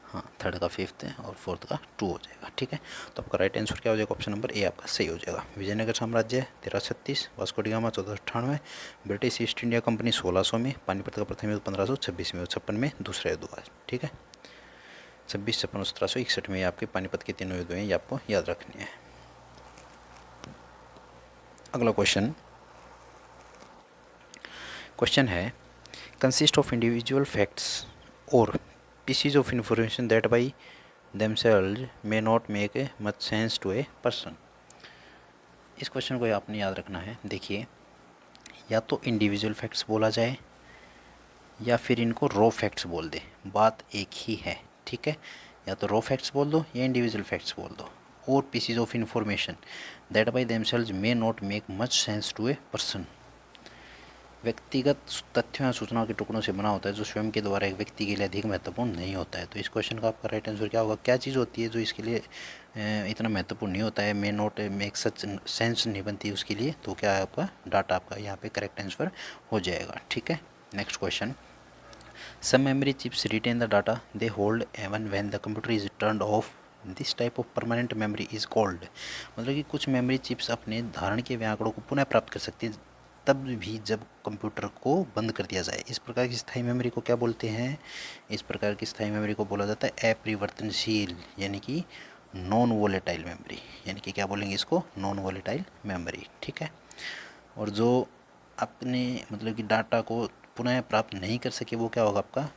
हाँ, थर्ड का 5th है और फोर्थ का 2 हो जाएगा। ठीक है, तो आपका राइट आंसर क्या हो जाएगा? ऑप्शन नंबर ए आपका सही हो जाएगा। विजयनगर साम्राज्य 1336, Vasco D gamma 1498, British east India company 1600 में, पानीपत का प्रथम युद्ध 1526 में और 56 में दूसरा युद्ध हुआ। ठीक है, 26, 56 और 1761 में आपके पानीपत के तीनों युद्ध हैं, ये आपको याद रखनी है। अगला क्वेश्चन है, कंसिस्ट ऑफ इंडिविजुअल फैक्ट्स और pieces of information that by themselves may not make much sense to a person। इस क्वेश्चन को आपने याद रखना है। देखिए, या तो इंडिविजुअल फैक्ट्स बोला जाए या फिर इनको रॉ फैक्ट्स बोल दे, बात एक ही है। ठीक है, या तो रॉ फैक्ट्स बोल दो या इंडिविजुअल फैक्ट्स बोल दो। और pieces of information that by themselves may not make much sense to a person, व्यक्तिगत तथ्यों या सूचनाओं के टुकड़ों से बना होता है जो स्वयं के द्वारा एक व्यक्ति के लिए अधिक महत्वपूर्ण नहीं होता है। तो इस क्वेश्चन का आपका राइट आंसर क्या होगा? क्या चीज़ होती है जो इसके लिए इतना महत्वपूर्ण नहीं होता है? मे नॉट मेक सच सेंस नहीं बनती उसके लिए। तो क्या है आपका डाटा, आपका यहाँ पे करेक्ट आंसर हो जाएगा। ठीक है, next some memory chips retain the data they hold even when the computer is turned off, this type of permanent memory is called. मतलब कि कुछ मेमोरी चिप्स अपने धारण किए हुए आंकड़ों को पुनः प्राप्त कर सकती है तब भी जब कंप्यूटर को बंद कर दिया जाए। इस प्रकार की स्थायी मेमोरी को क्या बोलते हैं? इस प्रकार की स्थायी मेमोरी को बोला जाता है अपरिवर्तनशील, यानी कि नॉन वोलेटाइल मेमोरी, यानी कि क्या बोलेंगे इसको? Non volatile memory. ठीक है। और जो अपने मतलब कि डाटा को पुनः प्राप्त नहीं कर सके वो क्या होगा? आपका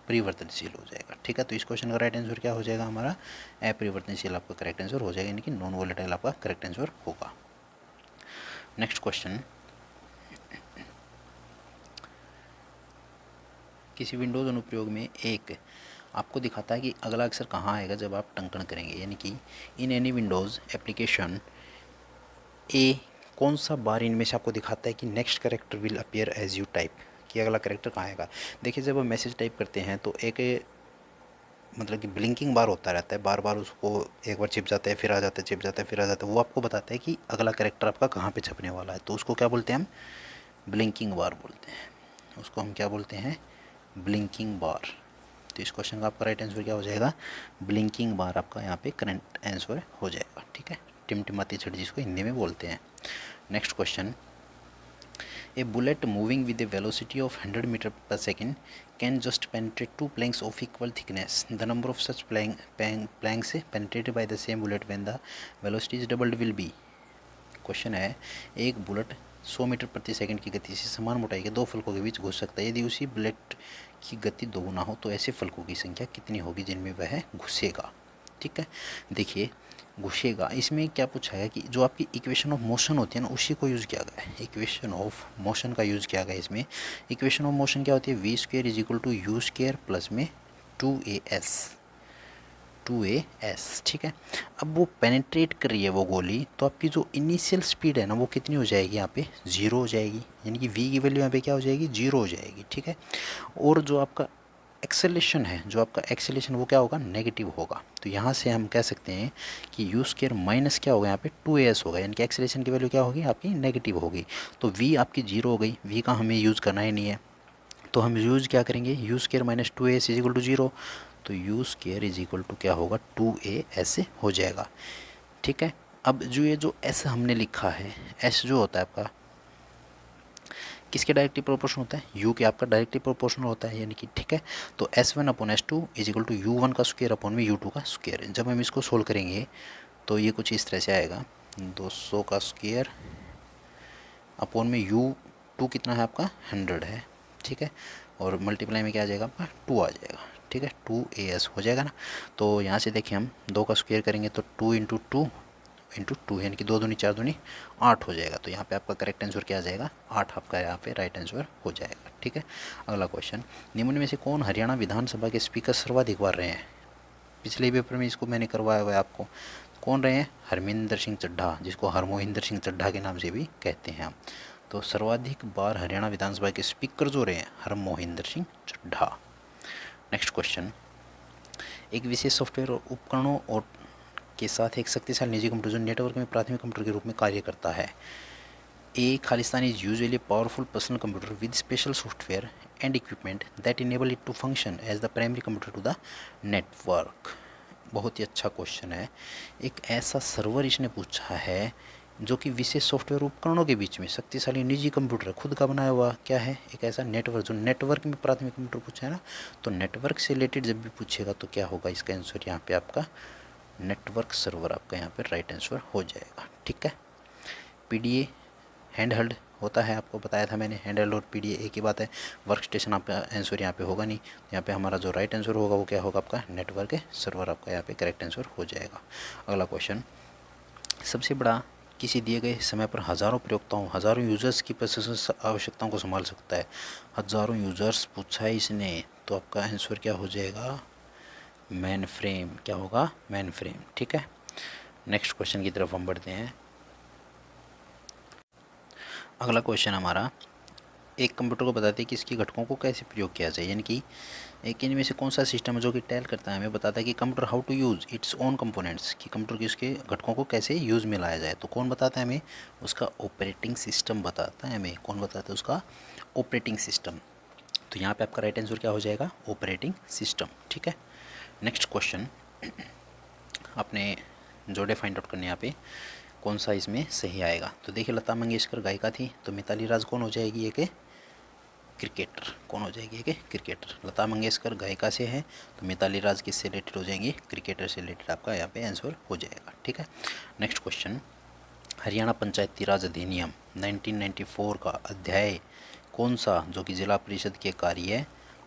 परिवर्तनशील हो जाएगा। ठीक है। तो इस क्वेश्चन का राइट आंसर क्या हो जाएगा? हमारा अपरिवर्तनशील आपका करेक्ट आंसर हो जाएगा, यानी कि नॉन वोलेटाइल आपका करेक्ट आंसर होगा। नेक्स्ट क्वेश्चन, किसी विंडोज़ अनुप्रयोग में एक आपको दिखाता है कि अगला अक्षर कहाँ आएगा जब आप टंकण करेंगे, यानी कि in any Windows application a कौन सा बार इनमें से आपको दिखाता है कि next character will appear as you type, कि अगला करेक्टर कहाँ आएगा। देखिए जब हम मैसेज टाइप करते हैं तो एक मतलब कि ब्लिंकिंग बार होता रहता है, बार बार उसको एक बार छिप जाता है फिर आ जाता है, छिप जाता है फिर आ जाता है, वो आपको बताता है कि अगला करेक्टर आपका कहाँ पे छपने वाला है। तो उसको क्या बोलते हैं? हम ब्लिंकिंग बार बोलते हैं। उसको हम क्या बोलते हैं? ब्लिंकिंग बार। तो इस क्वेश्चन का आपका राइट आंसर क्या हो जाएगा? ब्लिंकिंग बार आपका यहाँ पे करेक्ट आंसर हो जाएगा। ठीक है। टिमटिमाती छड़ी जिसको हिंदी में बोलते हैं। Next question, a bullet moving with a velocity of 100 metre per second can just penetrate two planks of equal thickness, the number of such planks penetrated by the same bullet when the velocity is doubled will be. Question है, एक bullet 100 metre प्रति second की गति से समान मोटाई के दो फलकों के बीच घुस सकता है। यदि उसी बुलेट की गति दोगुना हो तो ऐसे फलकों की संख्या कितनी होगी जिनमें वह घुसेगा? ठीक है। देखिए घुसेगा, इसमें क्या पूछा है कि जो आपकी इक्वेशन ऑफ मोशन होती है ना उसी को यूज़ किया गया है। इक्वेशन ऑफ मोशन का यूज़ किया गया है इसमें। इक्वेशन ऑफ मोशन क्या होती है? V square is equal to u square plus में 2as। ठीक है। अब वो पेनिट्रेट कर रही है वो गोली, तो आपकी जो इनिशियल स्पीड है ना वो कितनी हो जाएगी? यहाँ पे 0 हो जाएगी, यानी कि v की वैल्यू यहाँ पे क्या हो जाएगी? 0 हो जाएगी। ठीक है। और जो आपका एक्सेलेरेशन है, जो आपका एक्सेलेरेशन वो क्या होगा? नेगेटिव होगा। तो यहाँ से हम कह सकते हैं कि यू स्क्वायर माइनस क्या होगा? यहाँ पे 2as होगा, यानी कि एक्सेलेरेशन की वैल्यू क्या होगी? आपकी नेगेटिव होगी। तो v आपकी 0 हो गई, v का हमें यूज़ करना ही नहीं है, तो हम यूज़ क्या करेंगे? U square minus 2as is equal to 0। तो u square is equal to क्या होगा? 2a ऐसे हो जाएगा। ठीक है। अब जो ये जो s हमने लिखा है, s जो होता है आपका किसके डायरेक्टली प्रोपोर्शनल होता है? u के आपका डायरेक्टली प्रोपोर्शनल होता है, यानी कि ठीक है। तो s1 upon s2 is equal to u1 का स्क्वायर अपॉन में u2 का स्क्वायर। जब हम इसको सोल्व करेंगे तो ये कुछ इस तरह से आएगा, 200 का स्क्वायर अपॉन में u2 कितना है आपका? 100 है। ठीक है। और मल्टीप्लाई में क्या आ जाएगा आपका? 2 आ जाएगा। ठीक है। 2as हो जाएगा ना। तो यहाँ से देखिए हम 2 का स्क्वायर करेंगे तो 2 इंटू 2 यानी कि 2 दूनी 4 दूनी 8 हो जाएगा। तो यहाँ पे आपका करेक्ट आंसर क्या आ जाएगा? 8 आपका यहाँ पे राइट आंसर हो जाएगा। ठीक है। अगला क्वेश्चन, निम्न में से कौन हरियाणा विधानसभा के स्पीकर सर्वाधिक बार रहे हैं? पिछले पेपर में इसको मैंने करवाया हुआ है आपको। कौन रहे हैं? हरमिंदर सिंह चड्ढा, जिसको हरमोहिंदर सिंह चड्ढा के नाम से भी कहते हैं हम। तो सर्वाधिक बार हरियाणा विधानसभा के स्पीकर जो रहे हैं, हरमोहिंदर सिंह चड्ढा। नेक्स्ट क्वेश्चन, एक विशेष सॉफ्टवेयर और उपकरणों और के साथ एक शक्तिशाली निजी कंप्यूटर जो नेटवर्क में प्राथमिक कंप्यूटर के रूप में कार्य करता है। A Khalistan is usually powerful personal computer with special software and equipment that enable it to function as the primary computer to the network. बहुत ही अच्छा क्वेश्चन है। एक ऐसा सर्वर इसने पूछा है जो कि विशेष सॉफ्टवेयर उपकरणों के बीच में शक्तिशाली निजी कंप्यूटर खुद का बनाया हुआ क्या है? एक ऐसा नेटवर्क जो नेटवर्क में प्राथमिक कंप्यूटर पूछा है ना, तो नेटवर्क से रिलेटेड जब भी पूछेगा तो क्या होगा? इसका आंसर यहाँ पे आपका नेटवर्क सर्वर आपका यहाँ पे राइट आंसर हो जाएगा। ठीक है। पीडीए हैंड हेल्ड होता है, आपको बताया था मैंने, हैंड हेल्ड और पीडीए एक ही बात है। वर्क स्टेशन आपका आंसर यहाँ पे होगा नहीं। यहाँ पे हमारा जो राइट आंसर होगा वो क्या होगा? आपका नेटवर्क सर्वर आपका यहाँ पे करेक्ट आंसर हो जाएगा। अगला क्वेश्चन, सबसे बड़ा किसी दिए गए समय पर हज़ारों प्रयोक्ताओं हज़ारों यूज़र्स की प्रोसेसर आवश्यकताओं को संभाल सकता है। हज़ारों यूज़र्स पूछा है इसने, तो आपका आंसर क्या हो जाएगा? Main frame. क्या होगा? Main frame. ठीक है। नेक्स्ट क्वेश्चन की तरफ हम बढ़ते हैं। अगला क्वेश्चन हमारा, एक कंप्यूटर को बताते हैं कि इसके घटकों को कैसे प्रयोग किया जाए, यानी कि एक इनमें से कौन सा सिस्टम है जो कि टेल करता है, हमें बताता है कि computer how to use its own components, कि कंप्यूटर के उसके घटकों को कैसे यूज़ में लाया जाए। तो कौन बताता है हमें? उसका ऑपरेटिंग सिस्टम बताता है हमें। कौन बताता है? उसका ऑपरेटिंग सिस्टम। तो यहाँ पे आपका राइट आंसर क्या हो जाएगा, ऑपरेटिंग सिस्टम। ठीक है, नेक्स्ट क्वेश्चन आपने जोड़े फाइंड आउट करने, यहाँ पे कौन सा इसमें सही आएगा। तो देखिए लता मंगेशकर गायिका थी, तो मिताली राज कौन हो जाएगी, ये के क्रिकेटर। कौन हो जाएगी, ये के क्रिकेटर। लता मंगेशकर गायिका से है, तो मिताली राज किससे रिलेटेड हो जाएंगी, क्रिकेटर से रिलेटेड आपका यहाँ पे आंसर हो जाएगा। ठीक है, नेक्स्ट क्वेश्चन, हरियाणा पंचायती राज अधिनियम 1994 का अध्याय कौन सा जो कि जिला परिषद के कार्य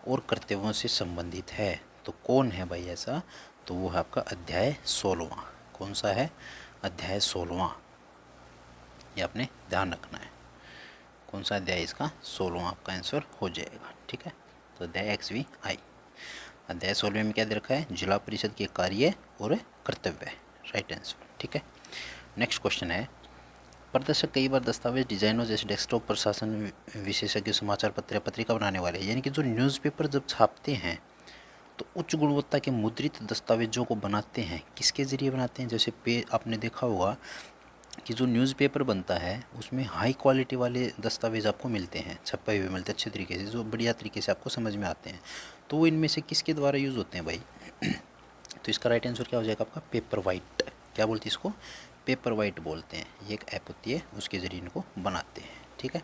और कर्तव्यों से संबंधित है। तो कौन है भाई ऐसा, तो वो है आपका अध्याय 16वां। कौन सा है, अध्याय 16वां, ये आपने ध्यान रखना है। कौन सा अध्याय, इसका 16वां आपका आंसर हो जाएगा। ठीक है, तो अध्याय XVI, अध्याय 16वें में क्या दे रखा है, जिला परिषद के कार्य और कर्तव्य, राइट आंसर। ठीक है, नेक्स्ट क्वेश्चन है, प्रदर्शक कई बार दस्तावेज डिजाइनों जैसे डेस्कटॉप प्रशासन विशेषज्ञ समाचार पत्र या पत्रिका बनाने वाले, यानी कि जो न्यूज़पेपर जब छापते हैं तो उच्च गुणवत्ता के मुद्रित दस्तावेजों को बनाते हैं, किसके ज़रिए बनाते हैं। जैसे आपने देखा होगा कि जो न्यूज़पेपर बनता है उसमें हाई क्वालिटी वाले दस्तावेज आपको मिलते हैं, छपे हुए मिलते हैं अच्छे तरीके से, जो बढ़िया तरीके से आपको समझ में आते हैं। तो वो इनमें से किसके द्वारा यूज़ होते हैं भाई तो इसका राइट आंसर क्या हो जाएगा आपका, पेपर वाइट। क्या बोलते हैं इसको, पेपर वाइट बोलते हैं। ये एक ऐप होती है, उसके ज़रिए इनको बनाते हैं। ठीक है,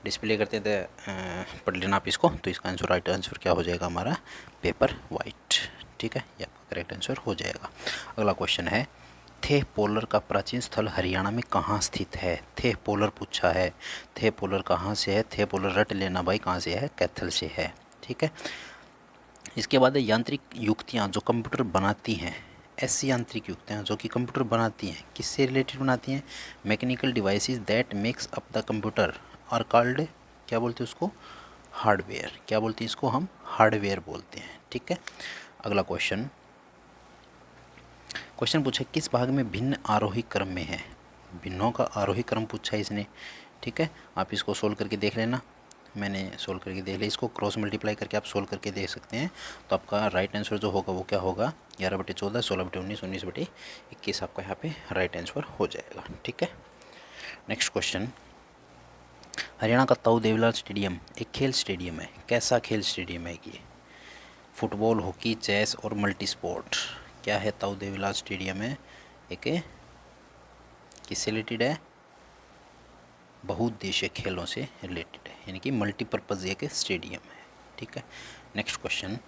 डिस्प्ले करते थे, पढ़ लेना आप इसको। तो इसका आंसर, राइट आंसर क्या हो जाएगा हमारा, पेपर वाइट। ठीक है, ये आपका करेक्ट आंसर हो जाएगा। अगला क्वेश्चन है, थे पोलर का प्राचीन स्थल हरियाणा में कहाँ स्थित है। थे पोलर पूछा है, थे पोलर कहाँ से है, थे पोलर रट लेना भाई, कहाँ से है, कैथल से है। ठीक है, इसके बाद यांत्रिक युक्तियाँ जो कंप्यूटर बनाती हैं, ऐसी यांत्रिक युक्तियाँ जो कि कंप्यूटर बनाती हैं, किससे रिलेटेड बनाती हैं, mechanical devices that makes up the computer are called, क्या बोलते हैं उसको, हार्डवेयर। क्या बोलते हैं इसको, हम हार्डवेयर बोलते हैं। ठीक है, अगला क्वेश्चन, क्वेश्चन पूछा किस भाग में भिन्न आरोही क्रम में है। भिन्नों का आरोही क्रम पूछा है इसने। ठीक है, आप इसको सोल्व करके देख लेना, मैंने सोल्व करके देख लिया। इसको क्रॉस मल्टीप्लाई करके आप सोल्व करके देख सकते हैं। तो आपका राइट आंसर जो होगा वो क्या होगा, 11/14, 16/19, 19/21 आपका यहाँ पे राइट आंसर हो जाएगा। ठीक है, नेक्स्ट क्वेश्चन, हरियाणा का ताऊ देवीलाल स्टेडियम एक खेल स्टेडियम है, कैसा खेल स्टेडियम है ये, फुटबॉल, हॉकी, चेस और मल्टी स्पोर्ट। क्या है, ताऊ देवीलाल स्टेडियम है एक, किससे रिलेटेड है, बहुउद्देशीय खेलों से रिलेटेड है, यानी कि मल्टीपर्पज़ एक स्टेडियम है। ठीक है, नेक्स्ट क्वेश्चन,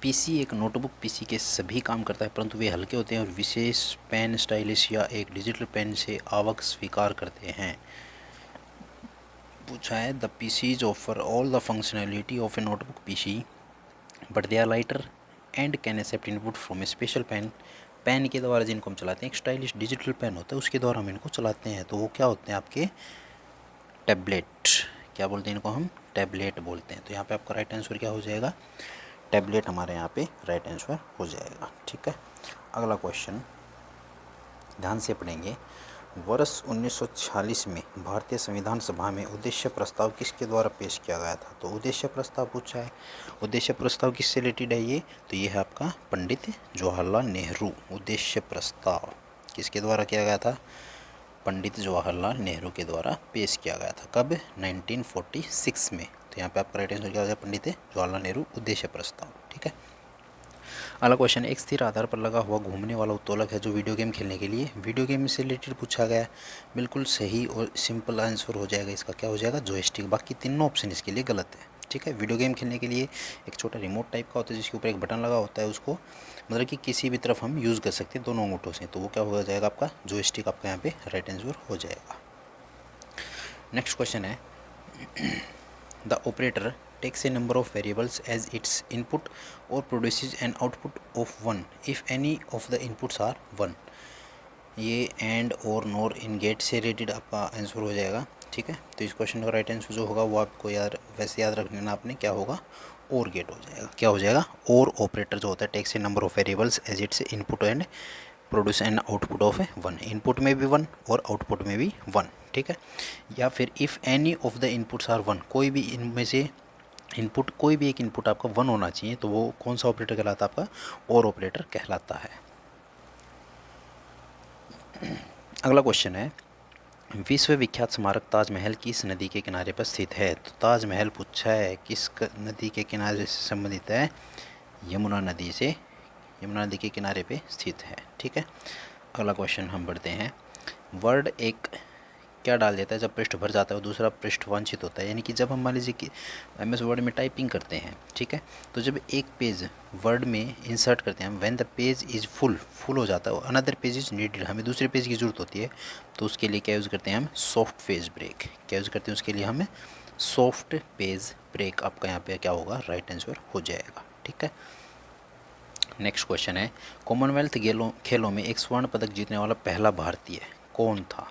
पीसी एक नोटबुक पीसी के सभी काम करता है परंतु वे हल्के होते हैं और विशेष पेन, स्टाइलिश या एक डिजिटल पेन से आवक स्वीकार करते हैं। पूछा है, the PCs offer all the functionality of a notebook PC but they are lighter and can accept input from a special pen. Pen के द्वारा जिनको हम चलाते हैं, एक स्टाइलिश डिजिटल पेन होता है, उसके द्वारा हम इनको चलाते हैं। तो वो क्या होते हैं आपके, टैबलेट। क्या बोलते हैं इनको हम, टैबलेट बोलते हैं। तो यहाँ पे आपका राइट आंसर क्या हो जाएगा, टैबलेट हमारे यहाँ पे राइट आंसर हो जाएगा। ठीक है, अगला क्वेश्चन ध्यान से पढ़ेंगे, वर्ष 1946 में भारतीय संविधान सभा में उद्देश्य प्रस्ताव किसके द्वारा पेश किया गया था। तो उद्देश्य प्रस्ताव पूछा है, उद्देश्य प्रस्ताव किससे रिलेटेड है ये, तो ये है आपका पंडित जवाहरलाल नेहरू। उद्देश्य प्रस्ताव किसके द्वारा किया गया था, पंडित जवाहरलाल नेहरू के द्वारा पेश किया गया था। कब, 1946 में। तो यहाँ पे आपका राइट आंसर क्या हो जाएगा, पंडित जवाहरलाल नेहरू उद्देश्य प्रस्ताव। ठीक है, अगला क्वेश्चन, एक स्थिर आधार पर लगा हुआ घूमने वाला उत्तोलक है जो वीडियो गेम खेलने के लिए, वीडियो गेम से रिलेटेड पूछा गया। बिल्कुल सही और सिंपल आंसर हो जाएगा इसका, क्या हो जाएगा, जॉयस्टिक। बाकी तीनों ऑप्शन इसके लिए गलत है। ठीक है, वीडियो गेम खेलने के लिए एक छोटा रिमोट टाइप का होता है जिसके ऊपर एक बटन लगा होता है, उसको मतलब कि किसी भी तरफ हम यूज़ कर सकते हैं दोनों अंगूठों से। तो वो क्या हो जाएगा आपका, जॉयस्टिक आपका यहाँ पे राइट आंसर हो जाएगा। नेक्स्ट क्वेश्चन है, the operator takes a number of variables as its input or produces an output of 1 if any of the inputs are 1। ये एंड और नॉर इन गेट से रिलेटेड आपका आंसर हो जाएगा। ठीक है, तो इस क्वेश्चन का राइट आंसर जो होगा वो आपको यार वैसे याद रख लेना आपने, क्या होगा, और गेट हो जाएगा। क्या हो जाएगा, और ऑपरेटर जो होता है takes a number of variables as its input and produce an output of 1। Input में भी 1 और आउटपुट में भी 1। ठीक है, या फिर if any of the inputs are 1, कोई भी इनमें से इनपुट, कोई भी एक इनपुट आपका 1 होना चाहिए, तो वो कौन सा ऑपरेटर कहलाता है, आपका और ऑपरेटर कहलाता है। अगला क्वेश्चन है, विश्व विख्यात स्मारक ताजमहल किस नदी के किनारे पर स्थित है? तो ताजमहल पूछा है किस नदी के किनारे से संबंधित है? यमुना नदी से, यमुना नदी के किनारे पे स्थित है। ठीक है, अगला क्वेश्चन हम बढ़ते हैं। वर्ड एक क्या डाल देता है जब पृष्ठ भर जाता है और दूसरा पृष्ठ वांछित होता है? यानी कि जब हम मान लीजिए कि MS वर्ड में टाइपिंग करते हैं, ठीक है, तो जब एक पेज वर्ड में इंसर्ट करते हैं हम, when the page is full हो जाता है, अनदर पेज इज़ नीडेड, हमें दूसरे पेज की ज़रूरत होती है, तो उसके लिए क्या यूज़ करते हैं हम? Soft page break. क्या यूज़ करते हैं उसके लिए? हमें सॉफ्ट पेज ब्रेक। आपका यहाँ पे क्या होगा? राइट आंसर हो जाएगा। ठीक है, नेक्स्ट क्वेश्चन है, कॉमनवेल्थ खेलों में एक स्वर्ण पदक जीतने वाला पहला भारतीय कौन था?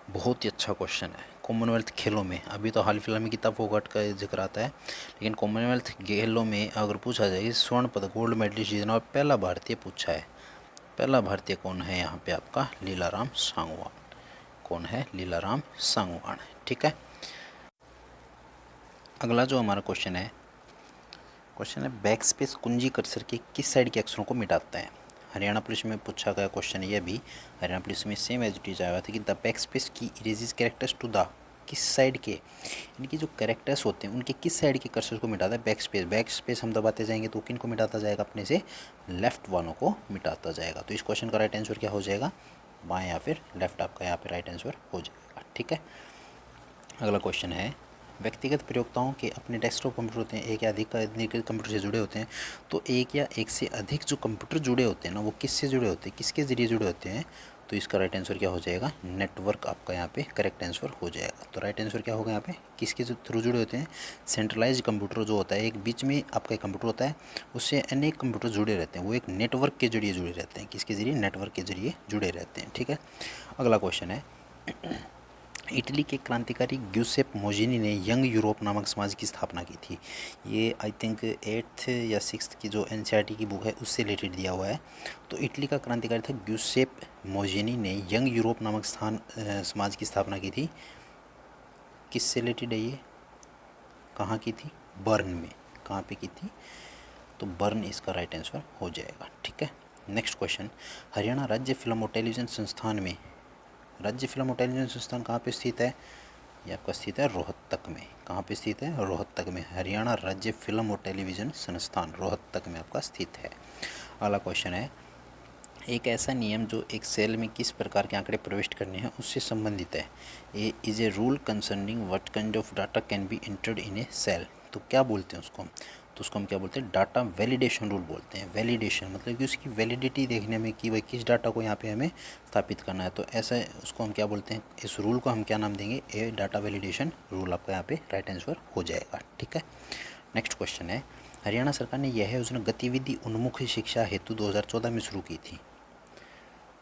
बहुत ही अच्छा क्वेश्चन है। कॉमनवेल्थ खेलों में, अभी तो हाल फिलहाल में गीता फोगाट का जिक्र आता है, लेकिन कॉमनवेल्थ खेलों में अगर पूछा जाए कि स्वर्ण पदक गोल्ड मेडलिस्ट जीतना और पहला भारतीय पूछा है, पहला भारतीय कौन है? यहाँ पे आपका लीलाराम सांगवान। कौन है? लीलाराम सांगवान। ठीक है, अगला जो हमारा क्वेश्चन है बैक स्पेस कुंजी कर्सर के किस साइड के अक्षरों को मिटाता है? हरियाणा पुलिस में पूछा गया क्वेश्चन ये भी, हरियाणा पुलिस में सेम एज इट इज आया था कि द बैक स्पेस की इरेजेस कैरेक्टर्स टू द किस साइड के, इनकी जो कैरेक्टर्स होते हैं उनके किस साइड के कर्सर को मिटाता है? Back space. बैक स्पेस हम दबाते जाएंगे तो किन को मिटाता जाएगा? अपने से लेफ्ट वालों को मिटाता जाएगा। तो इस क्वेश्चन का राइट आंसर क्या हो जाएगा? बाएँ या फिर लेफ्ट, आपका यहाँ पे राइट आंसर हो जाएगा। ठीक है, अगला क्वेश्चन है, व्यक्तिगत प्रयोक्ताओं के अपने डेस्कटॉप कंप्यूटर होते हैं, एक या अधिक कंप्यूटर से जुड़े होते हैं, तो एक या एक से अधिक जो कंप्यूटर जुड़े होते हैं ना, वो किससे जुड़े होते हैं? किसके ज़रिए जुड़े होते हैं? तो इसका राइट आंसर क्या हो जाएगा? नेटवर्क, आपका यहाँ पे करेक्ट आंसर हो जाएगा। तो राइट आंसर क्या होगा यहाँ पे? किसके थ्रू जुड़े होते हैं? सेंट्रलाइज कंप्यूटर जो होता है, एक बीच में आपका एक कंप्यूटर होता है, उससे अनेक कंप्यूटर जुड़े रहते हैं, वो एक नेटवर्क के जरिए जुड़े रहते हैं। किसके जरिए? नेटवर्क के जरिए जुड़े रहते हैं। ठीक है, अगला क्वेश्चन है, इटली के क्रांतिकारी ग्यूसेप मोजिनी ने यंग यूरोप नामक समाज की स्थापना की थी। ये आई थिंक 8th या 6th की जो NCERT की बुक है उससे रिलेटेड दिया हुआ है। तो इटली का क्रांतिकारी था ग्यूसेप मोजिनी ने यंग यूरोप नामक समाज की स्थापना की थी। किससे रिलेटेड है ये? कहाँ की थी? बर्न में। कहाँ पे की थी? तो बर्न इसका राइट आंसर हो जाएगा। ठीक है, नेक्स्ट क्वेश्चन, हरियाणा राज्य फिल्म और टेलीविज़न संस्थान में, राज्य फिल्म और टेलीविज़न संस्थान कहाँ पे स्थित है? ये आपका स्थित है रोहतक में। कहाँ पे स्थित है? रोहतक में। हरियाणा राज्य फिल्म और टेलीविज़न संस्थान रोहतक में आपका स्थित है। अगला क्वेश्चन है, एक ऐसा नियम जो एक सेल में किस प्रकार के आंकड़े प्रविष्ट करने हैं उससे संबंधित है। A is a rule concerning what kind of data can be entered in a cell. तो क्या बोलते हैं उसको? तो उसको हम क्या बोलते हैं? डाटा वैलिडेशन रूल बोलते हैं। वैलिडेशन मतलब कि उसकी वैलिडिटी देखने में कि भाई किस डाटा को यहाँ पे हमें स्थापित करना है, तो ऐसा उसको हम क्या बोलते हैं? इस रूल को हम क्या नाम देंगे? ए डाटा वैलिडेशन रूल। आपका यहाँ पे राइट आंसर हो जाएगा। ठीक है, नेक्स्ट क्वेश्चन है, हरियाणा सरकार ने यह योजना गतिविधि उन्मुख शिक्षा हेतु 2014 में शुरू की थी,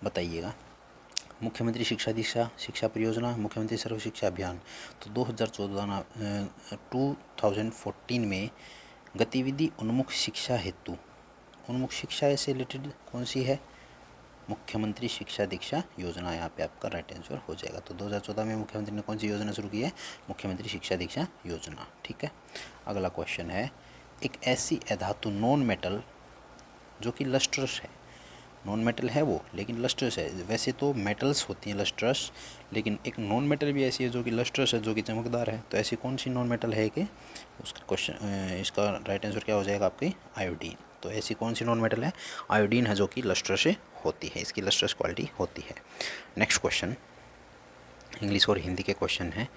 बताइएगा। मुख्यमंत्री शिक्षा दीक्षा शिक्षा परियोजना, मुख्यमंत्री सर्व शिक्षा अभियान। तो 2014 में गतिविधि उन्मुख शिक्षा हेतु, उन्मुख शिक्षा से रिलेटेड कौन सी है? मुख्यमंत्री शिक्षा दीक्षा योजना। यहाँ पे आपका राइट आंसर हो जाएगा। तो 2014 में मुख्यमंत्री ने कौन सी योजना शुरू की है? मुख्यमंत्री शिक्षा दीक्षा योजना। ठीक है, अगला क्वेश्चन है, एक ऐसी अधातु नॉन मेटल जो कि लस्ट्रस है, नॉन मेटल है वो लेकिन लस्ट्रस है। वैसे तो मेटल्स होती हैं लस्ट्रस, लेकिन एक नॉन मेटल भी ऐसी है जो कि लस्ट्रस है, जो कि चमकदार है। तो ऐसी कौन सी नॉन मेटल है कि उसका क्वेश्चन, इसका राइट आंसर क्या हो जाएगा? आपकी आयोडीन। तो ऐसी कौन सी नॉन मेटल है? आयोडीन है, जो कि लस्ट्रस होती है, इसकी लस्ट्रस क्वालिटी होती है। नेक्स्ट क्वेश्चन इंग्लिश और हिंदी के क्वेश्चन है।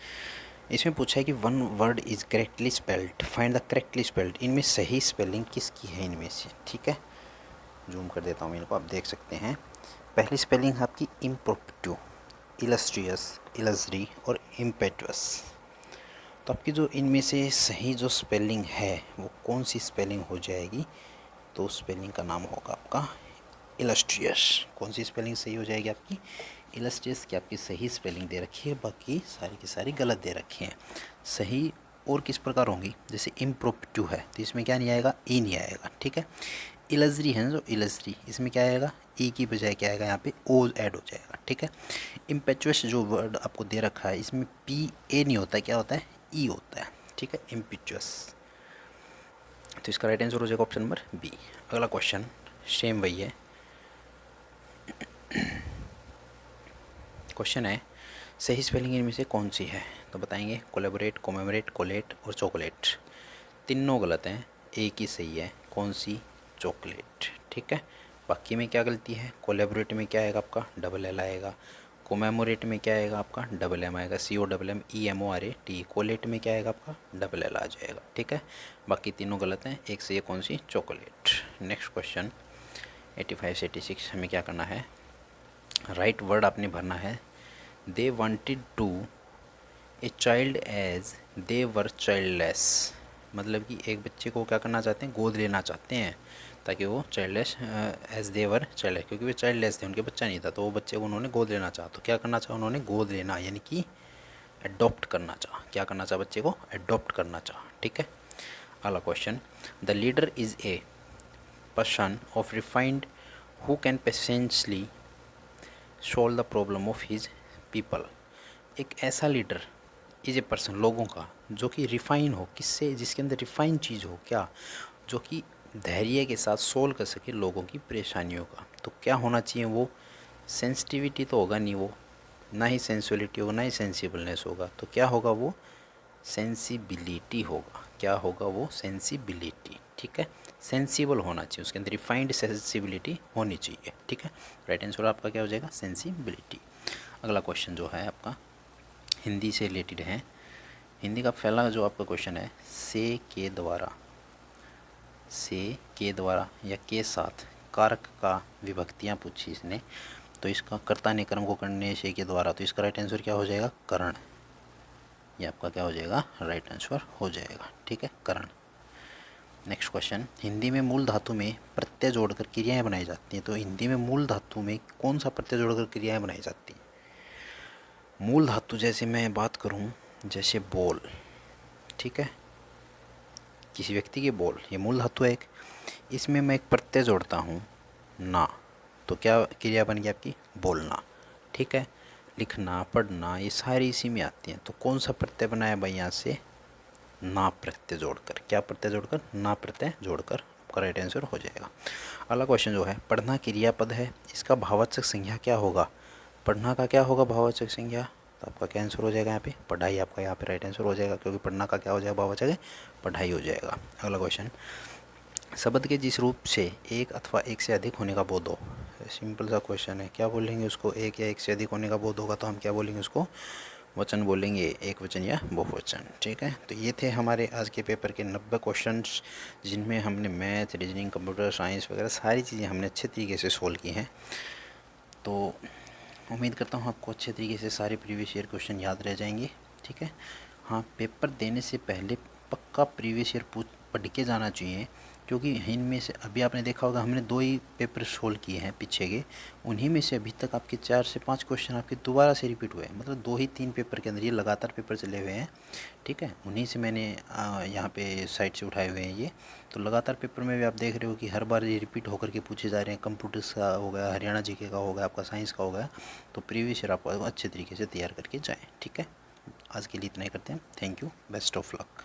इसमें पूछा है कि one word is correctly spelled, find the correctly spelled. इनमें सही स्पेलिंग किसकी है इनमें से? ठीक है, जूम कर देता हूँ इनको, आप देख सकते हैं। पहली स्पेलिंग है आपकी इम्प्रोप्टू, इलस्ट्रियस, इलजरी और इम्पेटुअस। तो आपकी जो इनमें से सही जो स्पेलिंग है वो कौन सी स्पेलिंग हो जाएगी? तो स्पेलिंग का नाम होगा आपका इलस्ट्रियस। कौन सी स्पेलिंग सही हो जाएगी आपकी? इलस्ट्रियस की आपकी सही स्पेलिंग दे रखी है, बाकी सारी की सारी गलत दे रखी हैं। सही और किस प्रकार होंगी? जैसे इम्प्रोप्टू है तो इसमें क्या नहीं आएगा? ई नहीं आएगा। ठीक है, इलजरी है जो इलजरी, इसमें क्या आएगा? ई की बजाय क्या आएगा? यहाँ पे ओ ऐड हो जाएगा। ठीक है, इम्पेचुअस जो वर्ड आपको दे रखा है इसमें पी ए नहीं होता है, क्या होता है? ई होता है। ठीक है, इम्पिचुअस। तो इसका राइट आंसर हो जाएगा ऑप्शन नंबर बी। अगला क्वेश्चन सेम वही है। क्वेश्चन है, सही स्पेलिंग इनमें से कौन सी है? तो बताएंगे कोलेबोरेट, कोमेमोरेट, कोलेट और चॉकलेट। तीनों गलत हैं, एक ही सही है। कौन सी? चॉकलेट। ठीक है। बाकी में क्या गलती है? कोलेबोरेट में क्या आएगा आपका? डबल एल आएगा। कोमेमोरेट में क्या आएगा आपका? डबल एम आएगा, COMMEMORAT। कोलेट में क्या आएगा आपका? डबल एल आ जाएगा। ठीक है। बाकी तीनों गलत हैं, एक से ये कौन सी? चॉकलेट। नेक्स्ट क्वेश्चन 85 से 86 हमें क्या करना है? राइट वर्ड आपने भरना है। They wanted to a child as they were childless. मतलब कि एक बच्चे को क्या करना चाहते हैं? गोद लेना चाहते हैं, ताकि वो childless as they were child, क्योंकि वे चाइल्डलेस थे, उनके बच्चा नहीं था, तो वो बच्चे को उन्होंने गोद लेना चाहा। तो क्या करना चाहा उन्होंने? गोद लेना, यानी कि अडॉप्ट करना चाहा। क्या करना चाहा? बच्चे को अडॉप्ट करना चाहा। ठीक है। अगला question, the leader is a person of refined who can patiently solve the problem of his people. एक ऐसा लीडर इज ए पर्सन, लोगों का, जो कि रिफाइन हो। किससे? जिसके अंदर रिफाइन चीज़ हो। क्या? जो कि धैर्य के साथ सोल्व कर सके लोगों की परेशानियों का। तो क्या होना चाहिए? वो सेंसिटिविटी तो होगा नहीं, वो ना ही सेंसुअलिटी होगा, ना ही सेंसिबलनेस होगा। तो क्या होगा? वो सेंसिबिलिटी होगा। क्या होगा? वो सेंसिबिलिटी। ठीक है। सेंसिबल होना चाहिए, उसके अंदर रिफाइंड सेंसिबिलिटी होनी चाहिए। ठीक है। राइट आंसर आपका क्या हो जाएगा? सेंसिबिलिटी। अगला क्वेश्चन जो है आपका हिंदी से रिलेटेड है। हिंदी का पहला जो आपका क्वेश्चन है, से के द्वारा, से के द्वारा या के साथ कारक का विभक्तियाँ पूछी इसने। तो इसका कर्ता ने कर्म को करने से के द्वारा, तो इसका राइट आंसर क्या हो जाएगा? करण। ये आपका क्या हो जाएगा? राइट आंसर हो जाएगा। ठीक है, करण। नेक्स्ट क्वेश्चन, हिंदी में मूल धातु में प्रत्यय जोड़कर क्रियाएं बनाई जाती हैं। तो हिंदी में मूल धातु में कौन सा प्रत्यय जोड़कर क्रियाएं बनाई जाती हैं? मूल धातु जैसे मैं बात करूं, जैसे बोल। ठीक है, किसी व्यक्ति के बोल, ये मूल धातु है एक। इसमें मैं एक प्रत्यय जोड़ता हूँ ना, तो क्या क्रिया बन गई आपकी? बोलना। ठीक है। लिखना, पढ़ना, ये सारी इसी में आती हैं। तो कौन सा प्रत्यय बनाया भाई यहाँ से? ना प्रत्यय जोड़कर। क्या प्रत्यय जोड़कर? ना प्रत्यय जोड़कर। आपका राइट आंसर हो जाएगा। अगला क्वेश्चन जो है, पढ़ना क्रियापद है, इसका भाववाचक संज्ञा क्या होगा? पढ़ना का क्या होगा भाववाचक संज्ञा? तो आपका क्या आंसर हो जाएगा यहाँ पे? पढ़ाई। आपका यहाँ पे राइट आंसर हो जाएगा, क्योंकि पढ़ना का क्या हो जाएगा? भाववाचक है, पढ़ाई हो जाएगा। अगला क्वेश्चन, शब्द के जिस रूप से एक अथवा एक से अधिक होने का बोध हो। सिंपल सा क्वेश्चन है, क्या बोलेंगे उसको? एक या एक से अधिक होने का बोध होगा तो हम क्या बोलेंगे उसको? वचन बोलेंगे, एक वचन या बहुवचन। ठीक है। तो ये थे हमारे आज के पेपर के 90 क्वेश्चंस, जिनमें हमने मैथ, रीजनिंग, कंप्यूटर साइंस वगैरह सारी चीज़ें हमने अच्छे तरीके से सोल्व की हैं। तो उम्मीद करता हूँ आपको अच्छे तरीके से सारे प्रीवियस ईयर क्वेश्चन याद रह जाएंगे। ठीक है। हाँ, पेपर देने से पहले पक्का प्रीवियस ईयर पढ़ के जाना चाहिए, क्योंकि इनमें से अभी आपने देखा होगा हमने 2 ही पेपर सोल्व किए हैं पीछे के, उन्हीं में से अभी तक आपके 4 से 5 क्वेश्चन आपके दोबारा से रिपीट हुए हैं। मतलब 2 ही 3 पेपर के अंदर ये लगातार पेपर चले हुए हैं। ठीक है, उन्हीं से मैंने यहाँ पे साइट से उठाए हुए हैं ये। तो लगातार पेपर में भी आप देख रहे हो कि हर बार ये रिपीट होकर के पूछे जा रहे हैं। कंप्यूटर्स का हो गया, हरियाणा जीके का हो गया, आपका साइंस का हो गया। तो प्रीवियस ईयर आप अच्छे तरीके से तैयार करके जाएँ। ठीक है, आज के लिए इतना ही करते हैं। Thank you, best of luck.